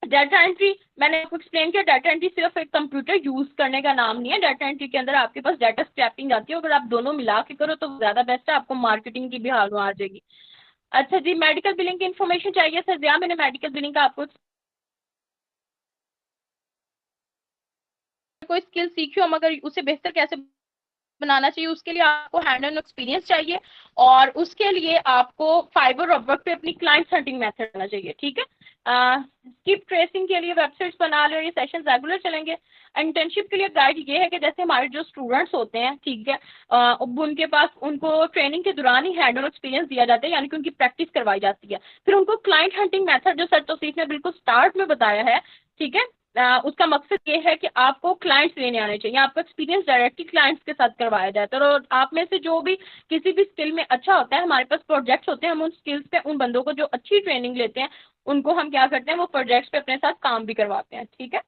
डाटा एंट्री मैंने आपको एक्सप्लेन किया, डाटा एंट्री सिर्फ एक कंप्यूटर यूज करने का नाम नहीं है, डाटा एंट्री के अंदर आपके पास डाटा स्क्रैपिंग आती है, अगर आप दोनों मिला के करो तो ज़्यादा बेस्ट है, आपको मार्केटिंग की भी हाल में आ जाएगी। अच्छा जी, मेडिकल बिलिंग की इन्फॉर्मेशन चाहिए सर, जहाँ मैंने मेडिकल बिलिंग का आपको कोई स्किल सीखी हो, मगर उसे बेहतर कैसे बनाना चाहिए, उसके लिए आपको हैंड ऑन एक्सपीरियंस चाहिए, और उसके लिए आपको फाइबर और अपवर्क पे अपनी क्लाइंट हंटिंग मेथड आना चाहिए, ठीक है। स्किप ट्रेसिंग के लिए वेबसाइट्स बना लो, ये सेशन रेगुलर चलेंगे। इंटर्नशिप के लिए गाइड ये है कि जैसे हमारे जो स्टूडेंट्स होते हैं, ठीक है, उनके पास उनको ट्रेनिंग के दौरान ही हैंड ऑन एक्सपीरियंस दिया जाता है, यानी कि उनकी प्रैक्टिस करवाई जाती है। फिर उनको क्लाइंट हंटिंग मेथड जो सर तौसीफ ने बिल्कुल स्टार्ट में बताया है, ठीक है, उसका मकसद ये है कि आपको क्लाइंट्स लेने आने चाहिए, आपका एक्सपीरियंस डायरेक्टली क्लाइंट्स के साथ करवाया जाता है, और आप में से जो भी किसी भी स्किल में अच्छा होता है, हमारे पास प्रोजेक्ट्स होते हैं, हम उन स्किल्स पे उन बंदों को जो अच्छी ट्रेनिंग लेते हैं उनको हम क्या करते हैं, वो प्रोजेक्ट्स पे अपने साथ काम भी करवाते हैं, ठीक है।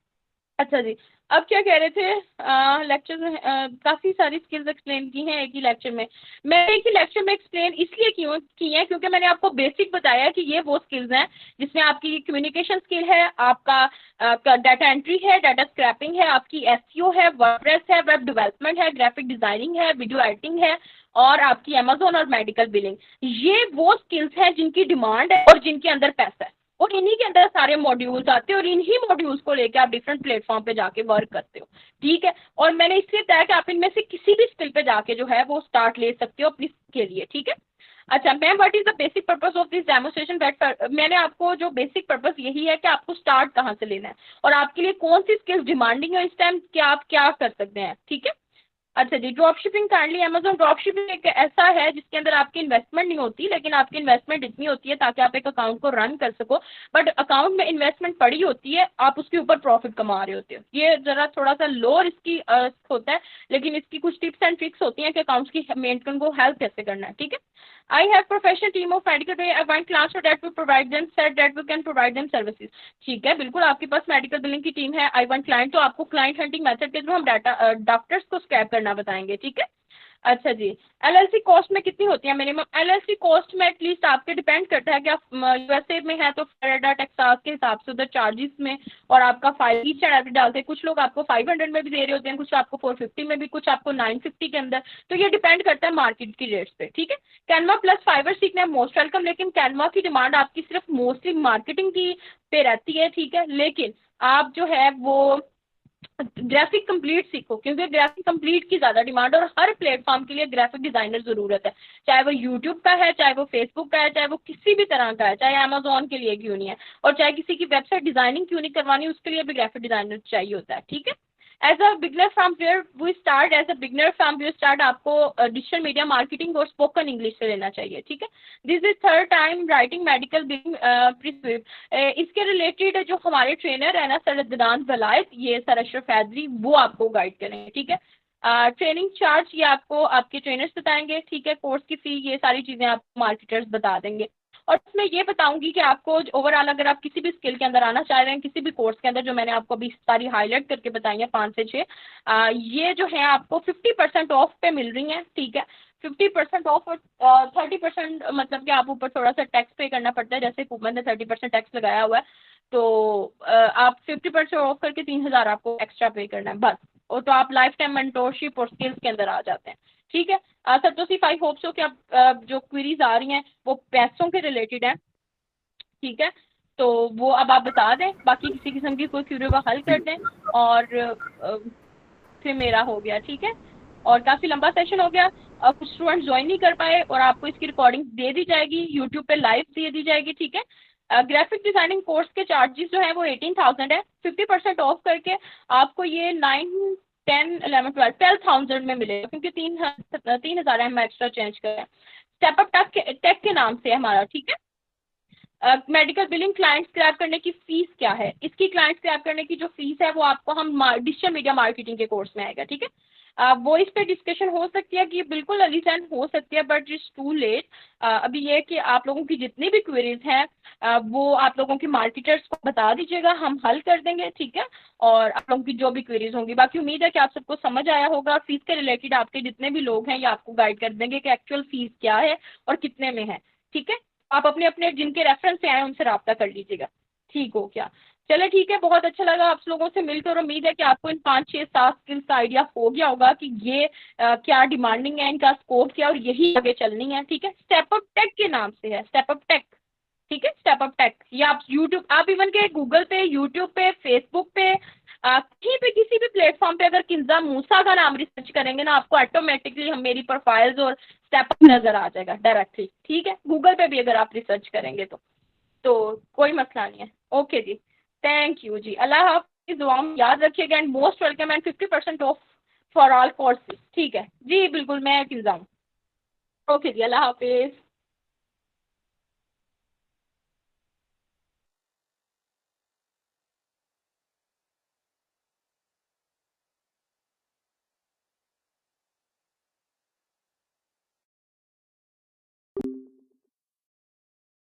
अच्छा जी, अब क्या कह रहे थे, लेक्चर में काफ़ी सारी स्किल्स एक्सप्लेन की हैं एक ही लेक्चर में। मैं एक ही लेक्चर में एक्सप्लेन इसलिए की हैं क्योंकि मैंने आपको बेसिक बताया कि ये वो स्किल्स हैं जिसमें आपकी कम्युनिकेशन स्किल है, आपका डाटा एंट्री है, डाटा स्क्रैपिंग है, आपकी एसईओ है, वर्डप्रेस है, वेब डेवलपमेंट है, ग्राफिक डिजाइनिंग है, वीडियो एडिटिंग है, और आपकी अमेजोन और मेडिकल बिलिंग। ये वो स्किल्स हैं जिनकी डिमांड है और जिनके अंदर पैसा है, और इन्हीं के अंदर सारे मॉड्यूल्स आते हैं, और इन्हीं मॉड्यूल्स को लेकर आप डिफरेंट प्लेटफॉर्म पे जाके वर्क करते हो, ठीक है। और मैंने इसलिए बताया कि आप इनमें से किसी भी स्किल पे जाके जो है वो स्टार्ट ले सकते हो अपनी के लिए, ठीक है। अच्छा ma'am, what is the basic purpose of this demonstration, मैंने आपको जो बेसिक पर्पस यही है कि आपको स्टार्ट कहाँ से लेना है और आपके लिए कौन सी स्किल्स डिमांडिंग है इस टाइम, क्या आप क्या कर सकते हैं, ठीक है। अच्छा जी, drop shipping kindly Amazon drop shipping एक ऐसा है जिसके अंदर आपकी इन्वेस्टमेंट नहीं होती, लेकिन आपकी इन्वेस्टमेंट इतनी होती है ताकि आप एक अकाउंट को रन कर सको, बट अकाउंट में इन्वेस्टमेंट पड़ी होती है, आप उसके ऊपर प्रॉफिट कमा रहे होते हो। ये जरा थोड़ा सा लो रिस्की होता है, लेकिन इसकी कुछ टिप्स एंड ट्रिक्स होती हैं कि अकाउंट्स की मेंटेन को हेल्प कैसे करना है, ठीक है। I have professional team of medical I want class so that we provide them set that we can provide them services, ठीक है, बिल्कुल आपके पास मेडिकल बिलिंग की टीम है। आई वांट क्लाइंट, तो आपको क्लाइंट हंटिंग मेथड के थ्रू हम डाटा डॉक्टर्स को स्क्रैप करना बताएंगे, ठीक है। अच्छा जी, एलएलसी कॉस्ट में कितनी होती है मिनिमम, एलएलसी कॉस्ट में एटलीस्ट आपके डिपेंड करता है कि आप यूएसए में है तो फ्लोरिडा टेक्सास के हिसाब से उधर चार्जेस में, और आपका 5 ईच एंड एवरी डालते हैं, कुछ लोग आपको 500 में भी दे रहे होते हैं, कुछ आपको 450 में भी, कुछ आपको 950 के अंदर, तो ये डिपेंड करता है मार्केट की रेट्स पे, ठीक है। कैनवा प्लस फाइवर सीखना है मोस्ट वेलकम, लेकिन कैनवा की डिमांड आपकी सिर्फ मोस्टली मार्केटिंग की पे रहती है, ठीक है, लेकिन आप जो है वो ग्राफिक कंप्लीट सीखो, क्योंकि ग्राफिक कंप्लीट की ज़्यादा डिमांड, और हर प्लेटफॉर्म के लिए ग्राफिक डिज़ाइनर ज़रूरत है, चाहे वो यूट्यूब का है, चाहे वो फेसबुक का है, चाहे वो किसी भी तरह का है, चाहे अमेजोन के लिए क्यों नहीं है, और चाहे किसी की वेबसाइट डिज़ाइनिंग क्यों नहीं करवानी, उसके लिए भी ग्राफिक डिज़ाइनर चाहिए होता है, ठीक है। As a beginner from where we start, as a beginner from where start आपको डिजिटल मीडिया मार्केटिंग और स्पोकन इंग्लिश से लेना चाहिए, ठीक है। This is third time writing medical billing prescript. इसके रिलेटेड जो हमारे ट्रेनर है ना सर अदनान वलायत, ये सर अशरफ हैदरी, वो आपको गाइड करेंगे, ठीक है। ट्रेनिंग चार्ज ये आपको आपके ट्रेनर्स बताएंगे, ठीक है। कोर्स की फी ये सारी चीज़ें आपको मार्केटर्स बता देंगे। और इसमें ये बताऊंगी कि आपको ओवरऑल अगर आप किसी भी स्किल के अंदर आना चाह रहे हैं, किसी भी कोर्स के अंदर, जो मैंने आपको अभी सारी हाईलाइट करके बताई है 5 से 6, ये जो है आपको 50% ऑफ पे मिल रही हैं, ठीक है। 50% ऑफ और 30% मतलब कि आप ऊपर थोड़ा सा टैक्स पे करना पड़ता है, जैसे कूपन ने 30% टैक्स लगाया हुआ है, तो आप 50% ऑफ करके 3000 आपको एक्स्ट्रा पे करना है बस। और तो आप लाइफ टाइम मेंटोरशिप और स्किल्स के अंदर आ जाते हैं, ठीक है। सर तो सिर्फ आई होप सो कि आप जो क्वेरीज आ रही हैं वो पैसों के रिलेटेड हैं, ठीक है। तो वो अब आप बता दें, बाकी किसी किस्म की कोई क्वेरी वो हल कर दें, और फिर मेरा हो गया, ठीक है। और काफ़ी लंबा सेशन हो गया, कुछ स्टूडेंट ज्वाइन नहीं कर पाए, और आपको इसकी रिकॉर्डिंग दे दी जाएगी, यूट्यूब पे लाइव दे दी जाएगी, ठीक है। ग्राफिक डिजाइनिंग कोर्स के चार्जेस जो है वो 18,000 है। 50% ऑफ करके आपको ये 9, 10, 11, 12,000 में मिलेगा, क्योंकि 3,000 हम एक्स्ट्रा चेंज करें। स्टेपअप टेक के नाम से हमारा, ठीक है। मेडिकल बिलिंग क्लाइंट्स क्रैप करने की फीस क्या है? इसकी क्लाइंट्स क्रैप करने की जो फीस है वो आपको हम डिजिटल मीडिया मार्केटिंग के कोर्स में आएगा, ठीक है। वो इस पे डिस्कशन हो सकती है कि बिल्कुल अलीसन हो सकती है, बट इट्स टू लेट। अभी ये कि आप लोगों की जितनी भी क्वेरीज हैं वो आप लोगों की मार्केटर्स को बता दीजिएगा, हम हल कर देंगे, ठीक है। और आप लोगों की जो भी क्वेरीज होंगी, बाकी उम्मीद है कि आप सबको समझ आया होगा। फीस के रिलेटेड आपके जितने भी लोग हैं ये आपको गाइड कर देंगे कि एक्चुअल फीस क्या है और कितने में है, ठीक है। आप अपने अपने जिनके रेफरेंस से आए उनसे रब्ता कर लीजिएगा, ठीक हो क्या? चले ठीक है, बहुत अच्छा लगा आप लोगों से मिलकर। उम्मीद है कि आपको इन 5, 6, 7 स्किल्स का आइडिया हो गया होगा कि ये क्या डिमांडिंग है, इनका स्कोप क्या, और यही आगे चलनी है, ठीक है। स्टेप अप टेक के नाम से है, स्टेप अप टेक, ठीक है। स्टेप अप टेक ये आप यूट्यूब, आप इवन के गूगल पे, यूट्यूब पे, फेसबुक पे, कहीं पे किसी भी प्लेटफॉर्म पे अगर किन्जा मूसा का नाम रिसर्च करेंगे ना, आपको ऑटोमेटिकली हम मेरी प्रोफाइल्स और स्टेप अप नजर आ जाएगा डायरेक्टली, ठीक है। गूगल पे भी अगर आप रिसर्च करेंगे तो कोई मसला नहीं है। ओके जी, थैंक यू जी, अल्लाह हाफिज़, दुआ में याद रखिएगा, and most welcome, and 50% of for all courses, ठीक है जी, बिल्कुल मैं किन्जा हूँ। ओके जी, अल्लाह हाफिज़।